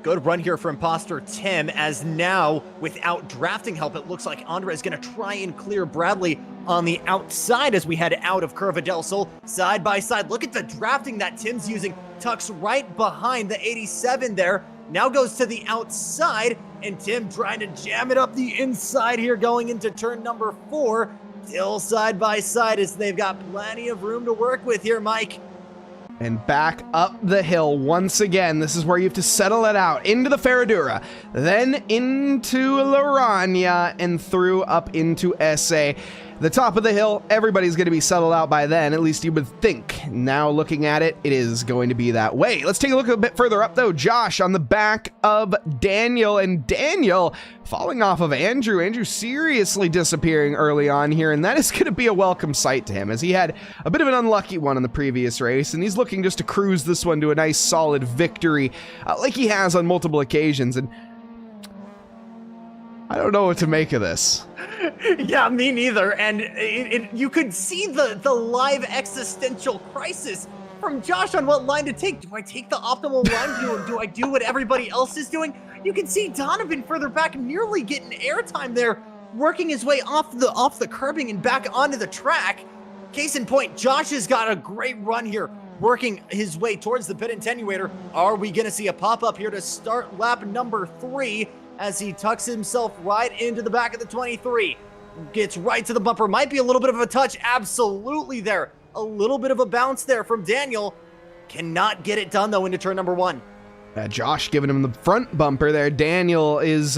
Good run here for Imposter Tim, as now, without drafting help, it looks like Andre is going to try and clear Bradley on the outside as we head out of Curva del Sol, side by side. Look at the drafting that Tim's using. Tucks right behind the 87 there. Now goes to the outside, and Tim trying to jam it up the inside here going into turn number 4. Still side by side as they've got plenty of room to work with here, Mike. And back up the hill once again. This is where you have to settle it out. Into the Ferradura, then into Laranya, and through up into SA. The top of the hill, everybody's going to be settled out by then, at least you would think. Now looking at it, it is going to be that way. Let's take a look a bit further up though. Josh on the back of Daniel, and Daniel falling off of Andrew. Andrew seriously disappearing early on here, and that is going to be a welcome sight to him, as he had a bit of an unlucky one in the previous race, and he's looking just to cruise this one to a nice solid victory, like he has on multiple occasions. And I don't know what to make of this. Yeah, me neither. And you could see the live existential crisis from Josh on what line to take. Do I take the optimal line? Do I do what everybody else is doing? You can see Donovan further back, nearly getting airtime there, working his way off the curbing and back onto the track. Case in point, Josh has got a great run here, working his way towards the pit attenuator. Are we going to see a pop-up here to start lap number 3? As he tucks himself right into the back of the 23. Gets right to the bumper. Might be a little bit of a touch. Absolutely there. A little bit of a bounce there from Daniel. Cannot get it done, though, into turn number 1. Josh giving him the front bumper there. Daniel is,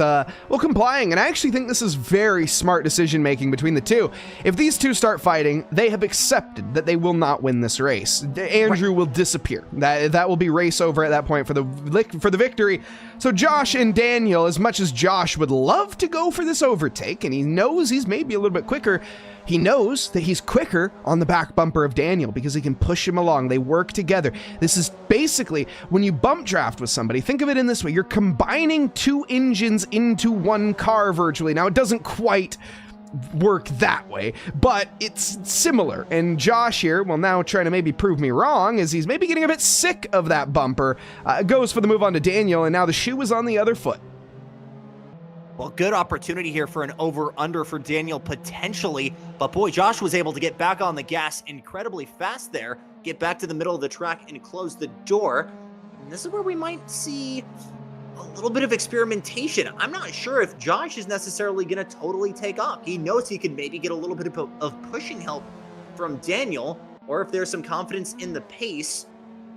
complying. And I actually think this is very smart decision-making between the two. If these two start fighting, they have accepted that they will not win this race. Andrew will disappear. That will be race over at that point for the victory. So Josh and Daniel, as much as Josh would love to go for this overtake, and he knows he's maybe a little bit quicker, he knows that he's quicker on the back bumper of Daniel because he can push him along. They work together. This is basically, when you bump draft with somebody, think of it in this way. You're combining two engines into one car virtually. Now, it doesn't quite work that way, but it's similar. And Josh here, well, now trying to maybe prove me wrong, as he's maybe getting a bit sick of that bumper, goes for the move on to Daniel, and now the shoe is on the other foot. Well, good opportunity here for an over-under for Daniel, potentially. But boy, Josh was able to get back on the gas incredibly fast there, get back to the middle of the track and close the door. And this is where we might see a little bit of experimentation. I'm not sure if Josh is necessarily going to totally take off. He knows he could maybe get a little bit of pushing help from Daniel, or if there's some confidence in the pace,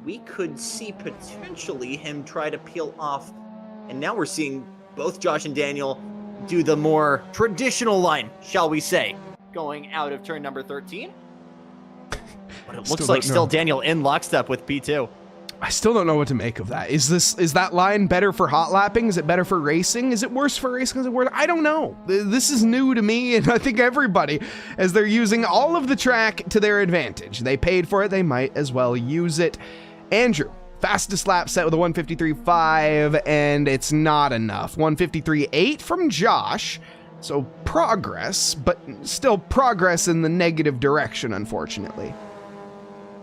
we could see potentially him try to peel off. And now we're seeing both Josh and Daniel do the more traditional line, shall we say, going out of turn number 13. But it looks like still Daniel in lockstep with P2. I still don't know what to make of that. Is that line better for hot lapping? Is it better for racing? Is it worse for racing? Is it worse? I don't know. This is new to me, and I think everybody, as they're using all of the track to their advantage. They paid for it, they might as well use it. Andrew, fastest lap set with a 153.5, and it's not enough. 153.8 from Josh, so progress, but still progress in the negative direction, unfortunately.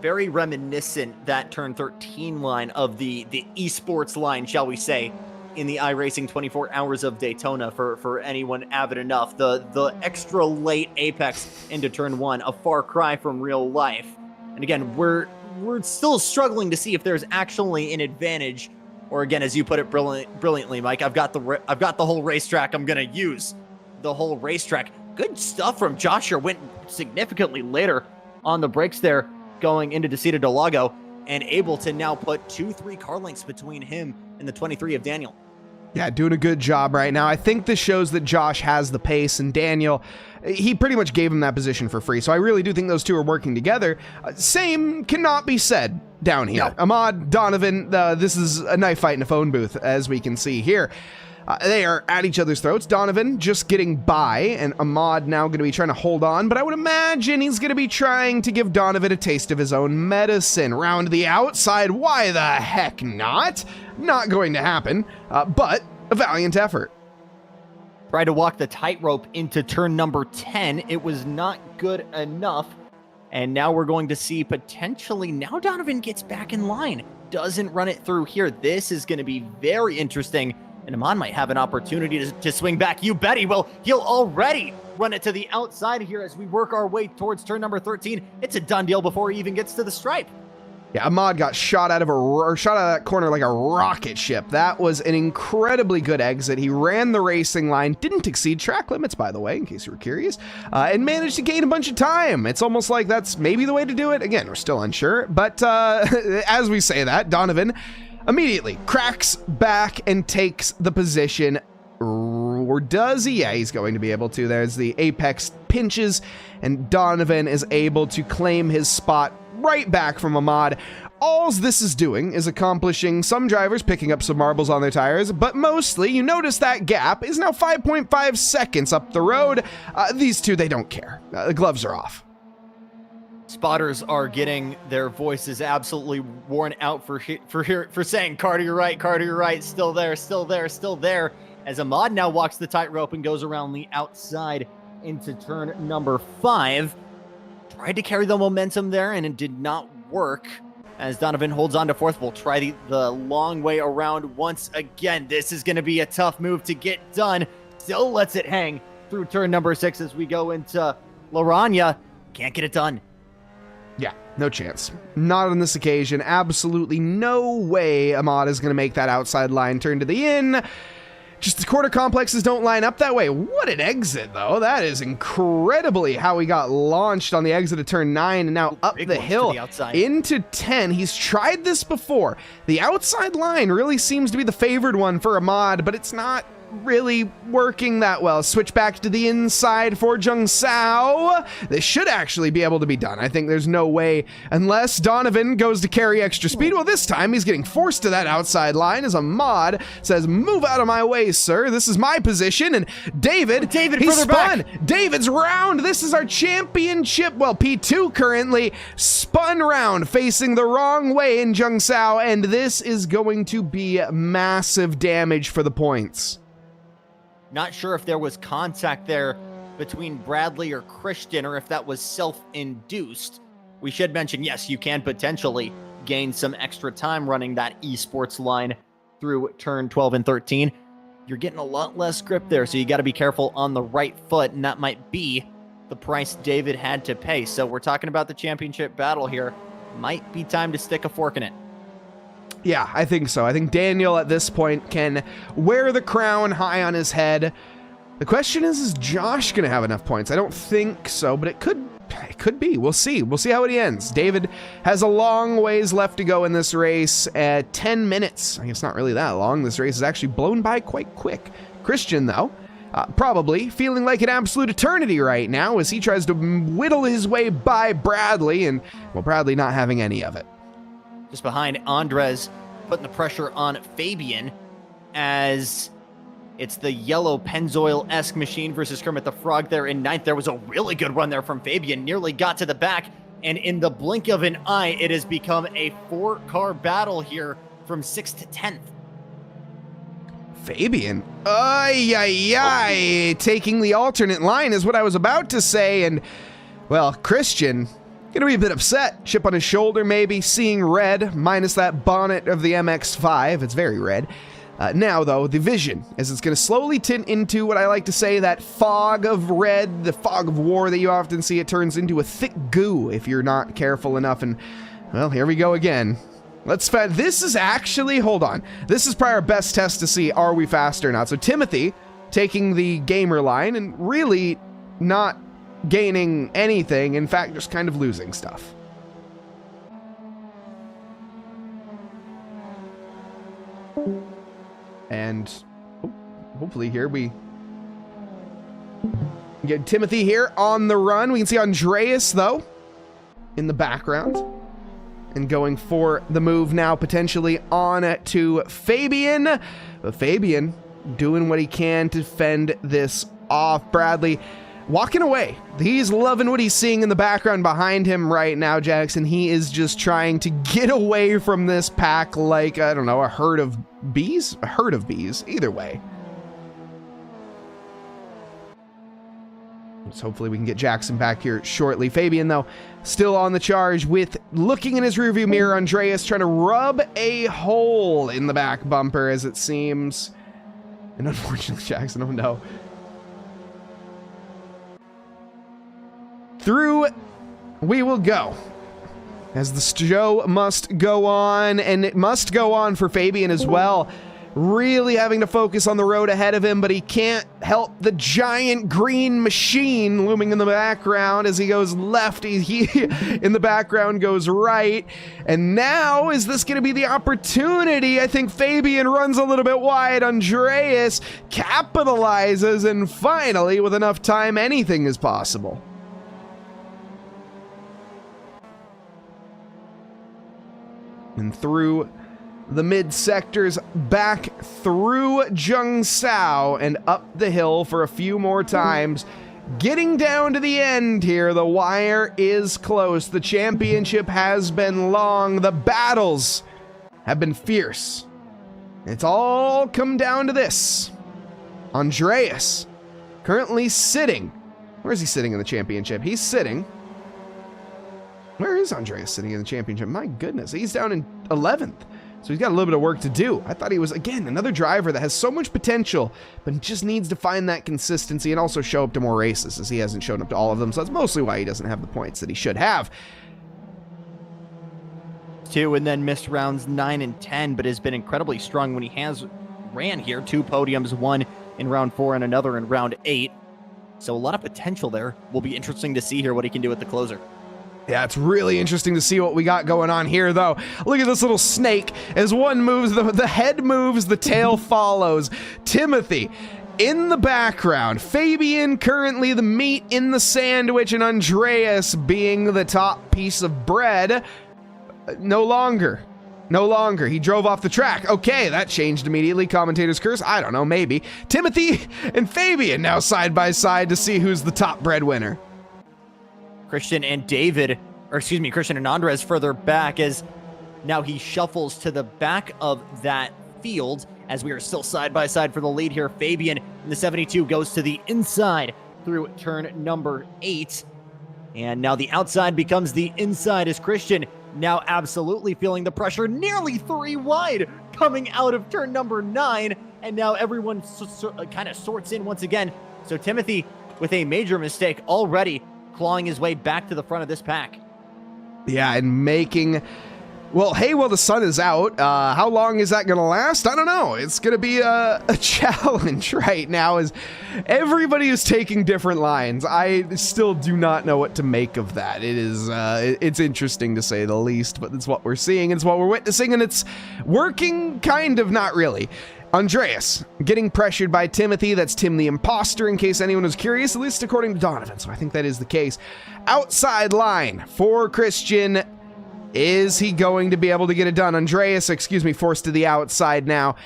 Very reminiscent, that turn 13 line of the esports line, shall we say, in the iRacing 24 Hours of Daytona for anyone avid enough. The extra late apex into turn 1, a far cry from real life. And again, we're still struggling to see if there's actually an advantage, or again, as you put it brilliantly, Mike, I've got the whole racetrack. I'm going to use the whole racetrack. Good stuff from Josh here. Went significantly later on the brakes there, going into Desida del Lago, and able to now put 2-3 car lengths between him and the 23 of Daniel. Yeah, doing a good job right now. I think this shows that Josh has the pace, and Daniel, he pretty much gave him that position for free. So I really do think those two are working together. Same cannot be said down here. No. Ahmad, Donovan, this is a knife fight in a phone booth, as we can see here. They are at each other's throats. Donovan just getting by, and Ahmad now going to be trying to hold on, but I would imagine he's going to be trying to give Donovan a taste of his own medicine. Round the outside, why the heck not? Not going to happen, but a valiant effort. Tried to walk the tightrope into turn number 10. It was not good enough, and now we're going to see potentially, now Donovan gets back in line. Doesn't run it through here. This is going to be very interesting. And Amon might have an opportunity to swing back. You bet he will. He'll already run it to the outside here as we work our way towards turn number 13. It's a done deal before he even gets to the stripe. Yeah, Ahmad got shot out of that corner like a rocket ship. That was an incredibly good exit. He ran the racing line, didn't exceed track limits, by the way, in case you were curious, and managed to gain a bunch of time. It's almost like that's maybe the way to do it. Again, we're still unsure, but as we say that, Donovan immediately cracks back and takes the position or does he? Yeah, he's going to be able to. There's the apex pinches, and Donovan is able to claim his spot right back from Ahmad. All this is doing is accomplishing some drivers picking up some marbles on their tires, but mostly you notice that gap is now 5.5 seconds up the road. These two, they don't care. The gloves are off. Spotters are getting their voices absolutely worn out for saying car to your right, still there. As Ahmad now walks the tightrope and goes around the outside into turn number 5. Tried to carry the momentum there, and it did not work. As Donovan holds on to 4th, we'll try the long way around once again. This is going to be a tough move to get done. Still lets it hang through turn number 6 as we go into Laranya. Can't get it done. Yeah, no chance. Not on this occasion. Absolutely no way Ahmad is going to make that outside line turn to the in. Just the quarter complexes don't line up that way. What an exit, though. That is incredibly how he got launched on the exit of turn 9 and now up the hill into 10. He's tried this before. The outside line really seems to be the favored one for Ahmad, but it's not really working that well. Switch back to the inside for Jung Sao. This should actually be able to be done. I think there's no way unless Donovan goes to carry extra speed. Well, this time he's getting forced to that outside line as Ahmad says, move out of my way, sir. This is my position. And David he spun. Back. David's round. This is our championship. Well, P2 currently spun round facing the wrong way in Jung Sao, and this is going to be massive damage for the points. Not sure if there was contact there between Bradley or Christian, or if that was self-induced. We should mention, yes, you can potentially gain some extra time running that esports line through turn 12 and 13. You're getting a lot less grip there, so you got to be careful on the right foot, and that might be the price David had to pay. So we're talking about the championship battle here. Might be time to stick a fork in it. Yeah, I think so. I think Daniel at this point can wear the crown high on his head. The question is Josh going to have enough points? I don't think so, but it could be. We'll see. We'll see how it ends. David has a long ways left to go in this race at 10 minutes. I guess not really that long. This race is actually blown by quite quick. Christian, though, probably feeling like an absolute eternity right now as he tries to whittle his way by Bradley, and, well, Bradley not having any of it. Just behind Andres, putting the pressure on Fabian as it's the yellow Pennzoil-esque machine versus Kermit the Frog there in 9th. There was a really good run there from Fabian, nearly got to the back, and in the blink of an eye, it has become a 4-car battle here from 6th to 10th. Fabian, taking the alternate line is what I was about to say, and, well, Christian gonna be a bit upset. Chip on his shoulder, maybe, seeing red, minus that bonnet of the MX-5. It's very red. Now, though, the vision, as it's gonna slowly tint into what I like to say, that fog of red, the fog of war that you often see. It turns into a thick goo if you're not careful enough, and, well, here we go again. This is actually, hold on. This is probably our best test to see, are we fast or not? So Timothy taking the gamer line and really not gaining anything, in fact, just kind of losing stuff. And hopefully here we get Timothy here on the run. We can see Andreas, though, in the background. And going for the move now, potentially on to Fabian. But Fabian doing what he can to fend this off. Bradley walking away. He's loving what he's seeing in the background behind him right now, Jackson. He is just trying to get away from this pack like, I don't know, a herd of bees? A herd of bees. Either way. So hopefully we can get Jackson back here shortly. Fabian, though, still on the charge with looking in his rearview mirror. Andreas trying to rub a hole in the back bumper, as it seems. And unfortunately, Jackson, oh no. Through we will go, as the show must go on, and it must go on for Fabian as well. really having to focus on the road ahead of him, but he can't help the giant green machine looming in the background. As he goes left, he in the background goes right. And now, is this going to be the opportunity? I think Fabian runs a little bit wide. Andreas capitalizes, and finally, with enough time, anything is possible. And through the mid-sectors, back through Jungsao and up the hill for a few more times. Getting down to the end here, the wire is close. The championship has been long. The battles have been fierce. It's all come down to this. Andreas, currently sitting. Where is he sitting in the championship? He's sitting. Where is Andreas sitting in the championship? My goodness, he's down in 11th. So he's got a little bit of work to do. I thought he was, again, another driver that has so much potential, but just needs to find that consistency and also show up to more races, as he hasn't shown up to all of them. So that's mostly why he doesn't have the points that he should have. 2 and then missed rounds 9 and 10, but has been incredibly strong when he has ran here. 2 podiums, 1 in round 4 and another in round 8. So a lot of potential there. Will be interesting to see here what he can do at the closer. Yeah, it's really interesting to see what we got going on here, though. Look at this little snake. As one moves, the head moves, the tail follows. Timothy in the background. Fabian currently the meat in the sandwich, and Andreas being the top piece of bread. No longer. He drove off the track. Okay, that changed immediately. Commentator's curse? I don't know, maybe. Timothy and Fabian now side by side to see who's the top breadwinner. Christian and Andres further back, as now he shuffles to the back of that field, as we are still side by side for the lead here. Fabian in the 72 goes to the inside through turn number 8. And now the outside becomes the inside, as Christian now absolutely feeling the pressure, nearly 3 wide coming out of turn number 9. And now everyone kind of sorts in once again. So Timothy with a major mistake already, clawing his way back to the front of this pack. Yeah, and making... Well, hey, the sun is out. How long is that going to last? I don't know. It's going to be a challenge right now, as everybody is taking different lines. I still do not know what to make of that. It is, it's interesting to say the least, but it's what we're seeing, it's what we're witnessing, and it's working kind of, not really. Andreas getting pressured by Timothy. That's Tim the imposter, in case anyone was curious, at least according to Donovan, so I think that is the case. Outside line for Christian. Is he going to be able to get it done? Andreas, forced to the outside now.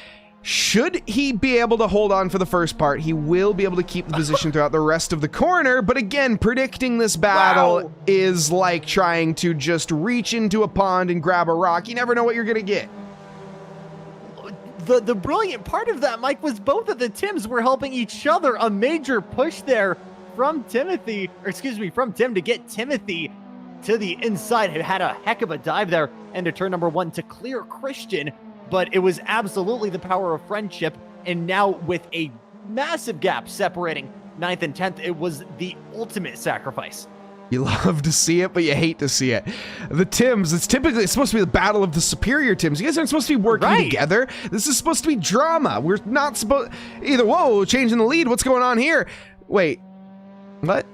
Should he be able to hold on for the first part, he will be able to keep the position throughout the rest of the corner. But again, predicting this battle is like trying to just reach into a pond and grab a rock. You never know what you're going to get. The brilliant part of that, Mike, was both of the Tims were helping each other. A major push there from Tim to get Timothy to the inside. He had a heck of a dive there into turn number 1 to clear Christian, but it was absolutely the power of friendship. And now with a massive gap separating 9th and 10th, it was the ultimate sacrifice. You love to see it, but you hate to see it. The Tims, it's supposed to be the battle of the superior Tims. You guys aren't supposed to be working together. This is supposed to be drama. We're not supposed... Either, whoa, changing the lead. What's going on here? Wait. What?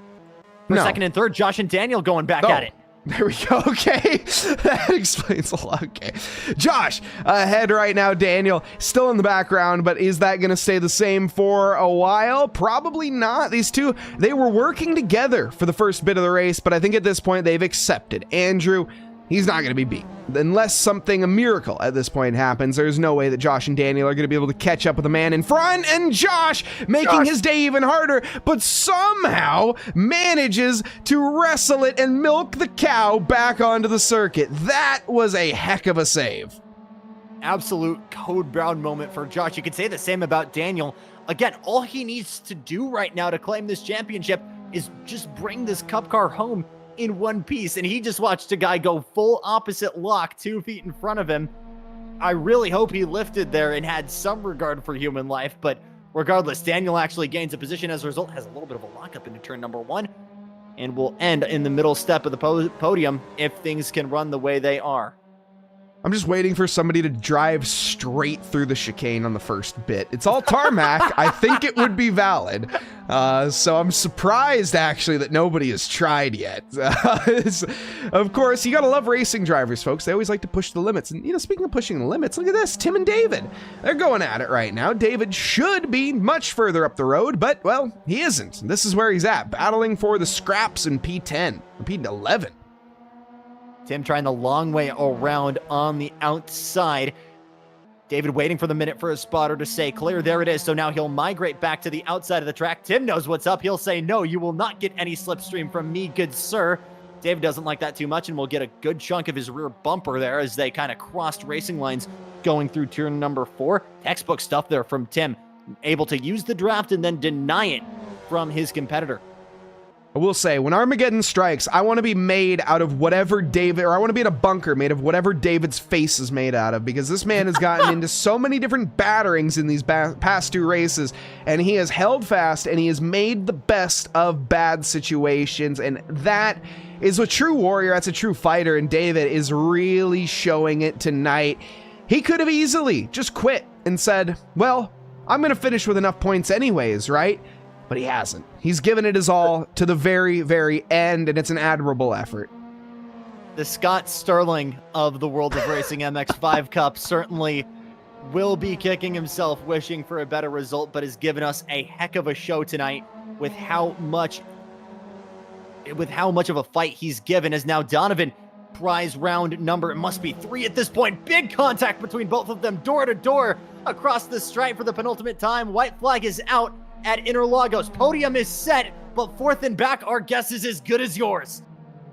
For second and third, Josh and Daniel going back at it. There we go. Okay. That explains a lot. Okay. Josh ahead right now. Daniel still in the background, but is that going to stay the same for a while? Probably not. These two, they were working together for the first bit of the race, but I think at this point they've accepted. Andrew, he's not going to be beat. Unless a miracle at this point happens, there's no way that Josh and Daniel are going to be able to catch up with the man in front, and Josh making his day even harder, but somehow manages to wrestle it and milk the cow back onto the circuit. That was a heck of a save. Absolute Code Brown moment for Josh. You could say the same about Daniel. Again, all he needs to do right now to claim this championship is just bring this cup car home in one piece, and he just watched a guy go full opposite lock 2 feet in front of him. I really hope he lifted there and had some regard for human life, but regardless, Daniel actually gains a position as a result, has a little bit of a lockup into turn number 1, and will end in the middle step of the podium if things can run the way they are. I'm just waiting for somebody to drive straight through the chicane on the first bit. It's all tarmac. I think it would be valid. So I'm surprised, actually, that nobody has tried yet. Of course, you gotta love racing drivers, folks. They always like to push the limits. And, you know, speaking of pushing the limits, look at this. Tim and David. They're going at it right now. David should be much further up the road, but, well, he isn't. This is where he's at, battling for the scraps in P10, or P11. Tim trying the long way around on the outside. David waiting for the minute for his spotter to say clear. There it is. So now he'll migrate back to the outside of the track. Tim knows what's up. He'll say, no, you will not get any slipstream from me, good sir. David doesn't like that too much and will get a good chunk of his rear bumper there as they kind of crossed racing lines going through turn number 4. Textbook stuff there from Tim. Able to use the draft and then deny it from his competitor. I will say, when Armageddon strikes, I want to be made out of whatever David, or I want to be in a bunker made of whatever David's face is made out of, because this man has gotten into so many different batterings in these past 2 races, and he has held fast, and he has made the best of bad situations, and that is a true warrior, that's a true fighter, and David is really showing it tonight. He could have easily just quit and said, well, I'm going to finish with enough points anyways, right? But he hasn't. He's given it his all to the very, very end, and it's an admirable effort. The Scott Sterling of the World of Racing MX-5 Cup certainly will be kicking himself, wishing for a better result, but has given us a heck of a show tonight with how much of a fight he's given. As now Donovan prize round number, it must be 3 at this point. Big contact between both of them, door to door across the stripe for the penultimate time. White flag is out at Interlagos. Podium is set, but 4th and back, our guess is as good as yours.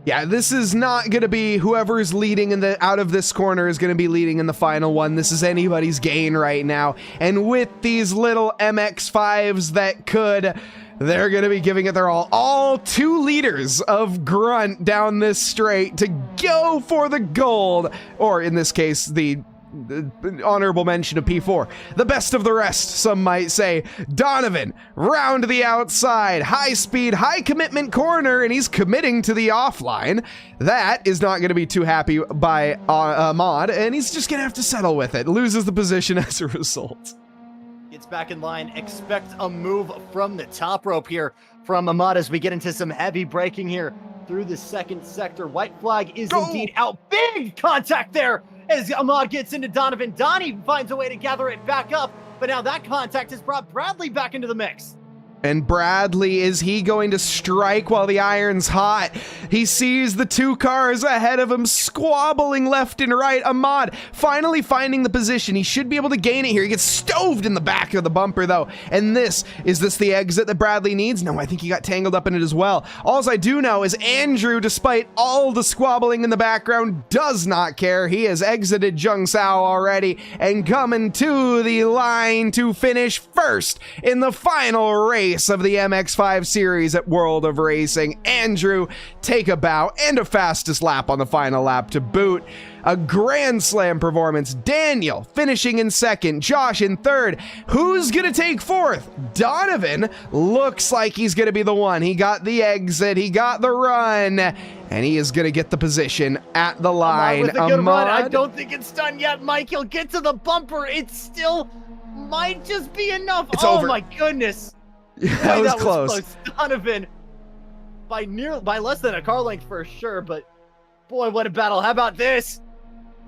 Yeah, this is not going to be whoever is leading out of this corner is going to be leading in the final one. This is anybody's gain right now. And with these little MX-5s they're going to be giving it their all. All 2 liters of grunt down this straight to go for the gold, or in this case, the honorable mention of P4. The best of the rest, some might say. Donovan, round the outside, high speed, high commitment corner, and he's committing to the offline. That is not going to be too happy by Ahmad, and he's just going to have to settle with it. Loses the position as a result. Gets back in line. Expect a move from the top rope here from Ahmad as we get into some heavy braking here through the second sector. White flag is indeed out. Big contact there as Ahmad gets into Donovan. Donnie finds a way to gather it back up, but now that contact has brought Bradley back into the mix. And Bradley, is he going to strike while the iron's hot? He sees the 2 cars ahead of him squabbling left and right. Ahmad finally finding the position. He should be able to gain it here. He gets stoved in the back of the bumper, though. And is this the exit that Bradley needs? No, I think he got tangled up in it as well. All I do know is Andrew, despite all the squabbling in the background, does not care. He has exited Jungsao already and coming to the line to finish first in the final race of the MX-5 series at World of Racing. Andrew, take a bow and a fastest lap on the final lap to boot. A grand slam performance. Daniel finishing in 2nd, Josh in 3rd. Who's gonna take 4th? Donovan looks like he's gonna be the one. He got the exit, he got the run, and he is gonna get the position at the line. With a good run. I don't think it's done yet, Mike. He'll get to the bumper. It still might just be enough. It's over. My goodness. That was close. Donovan by less than a car length for sure, but boy, what a battle. How about this?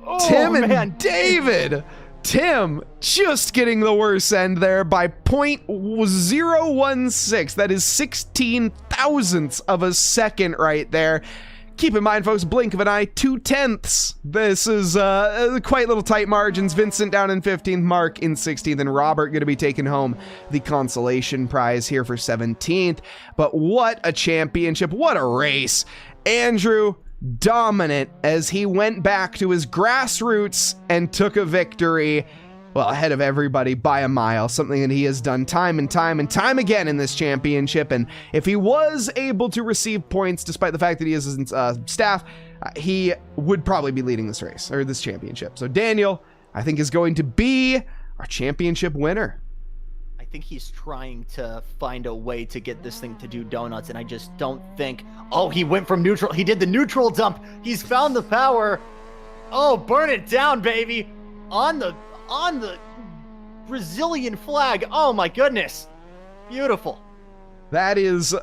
Oh, Tim and David. Tim just getting the worst end there by 0.016. That is 16 thousandths of a second right there. Keep in mind, folks, blink of an eye, 2/10. This is quite little tight margins. Vincent down in 15th, Mark in 16th, and Robert going to be taking home the consolation prize here for 17th. But what a championship. What a race. Andrew, dominant as he went back to his grassroots and took a victory. Well, ahead of everybody by a mile, something that he has done time and time again in this championship. And if he was able to receive points, despite the fact that he is his staff, he would probably be leading this race, or this championship. So Daniel, I think, is going to be our championship winner. I think he's trying to find a way to get this thing to do donuts, and I just don't think... Oh, he went from neutral. He did the neutral dump. He's found the power. Oh, burn it down, baby. On the Brazilian flag. Oh my goodness. Beautiful. That is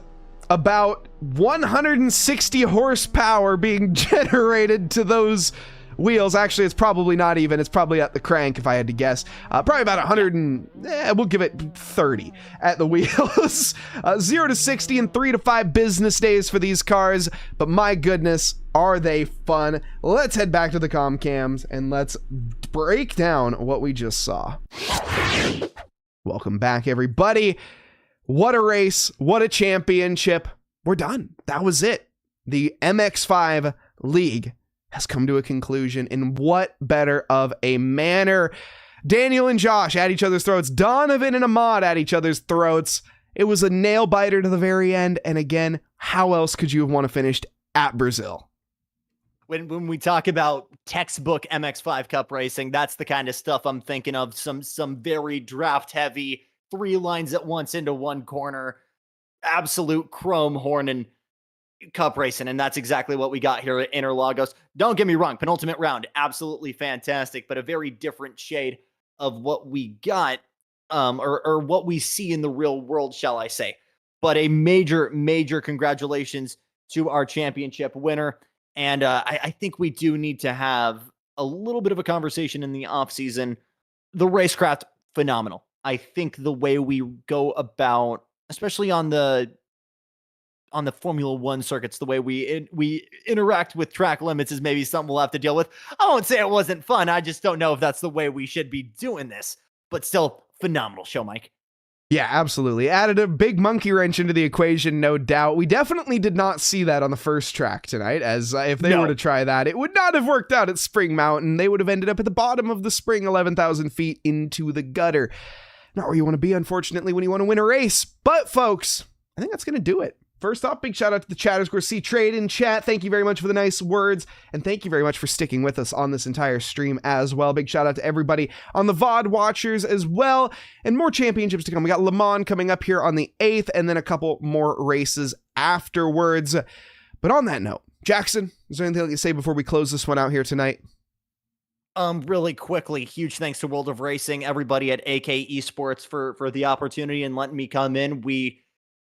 about 160 horsepower being generated to those wheels. Actually, it's probably not even. It's probably at the crank, if I had to guess. Probably about 100 and, we'll give it 30 at the wheels. 0 to 60 in 3 to 5 business days for these cars. But my goodness, are they fun. Let's head back to the comm cams and let's break down what we just saw. Welcome back, everybody. What a race. What a championship. We're done. That was it. The MX-5 League has come to a conclusion in what better of a manner. Daniel and Josh at each other's throats. Donovan and Ahmad at each other's throats. It was a nail biter to the very end. And again, how else could you have want to finished at Brazil? When we talk about textbook MX-5 Cup racing, that's the kind of stuff I'm thinking of. Some very draft heavy, 3 lines at once into one corner, absolute chrome horn and cup racing. And that's exactly what we got here at Interlagos. Don't get me wrong, penultimate round, absolutely fantastic, but a very different shade of what we got, or what we see in the real world, shall I say. But a major congratulations to our championship winner. And I think we do need to have a little bit of a conversation in the off season. The racecraft, phenomenal. I think the way we go about, especially on the Formula One circuits, the way we interact with track limits is maybe something we'll have to deal with. I won't say it wasn't fun. I just don't know if that's the way we should be doing this. But still, phenomenal show, Mike. Yeah, absolutely. Added a big monkey wrench into the equation, no doubt. We definitely did not see that on the first track tonight, as if they were to try that, it would not have worked out at Spring Mountain. They would have ended up at the bottom of the spring, 11,000 feet into the gutter. Not where you want to be, unfortunately, when you want to win a race. But, folks, I think that's going to do it. First off, big shout out to the chatters. See Trade in chat. Thank you very much for the nice words. And thank you very much for sticking with us on this entire stream as well. Big shout out to everybody on the VOD watchers as well. And more championships to come. We got Le Mans coming up here on the 8th, and then a couple more races afterwards. But on that note, Jackson, is there anything you can say before we close this one out here tonight? Really quickly, huge thanks to World of Racing, everybody at AK Esports for the opportunity and letting me come in.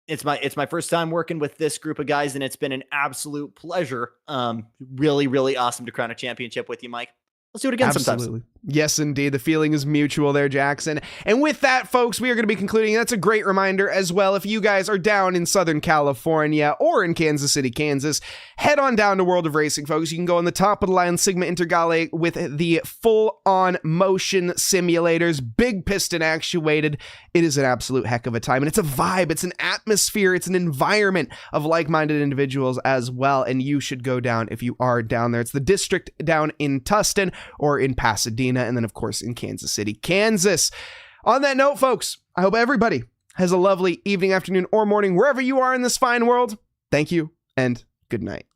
It's my first time working with this group of guys, and it's been an absolute pleasure. Really awesome to crown a championship with you, Mike. Let's do it again sometime. Yes, indeed. The feeling is mutual there, Jackson. And with that, folks, we are going to be concluding. That's a great reminder as well. If you guys are down in Southern California or in Kansas City, Kansas, head on down to World of Racing, folks. You can go on the top of the line Sigma Intergale with the full-on motion simulators, big piston actuated. It is an absolute heck of a time. And it's a vibe. It's an atmosphere. It's an environment of like-minded individuals as well. And you should go down if you are down there. It's the district down in Tustin or in Pasadena, and then, of course, in Kansas City, Kansas. On that note, folks, I hope everybody has a lovely evening, afternoon, or morning, wherever you are in this fine world. Thank you, and good night.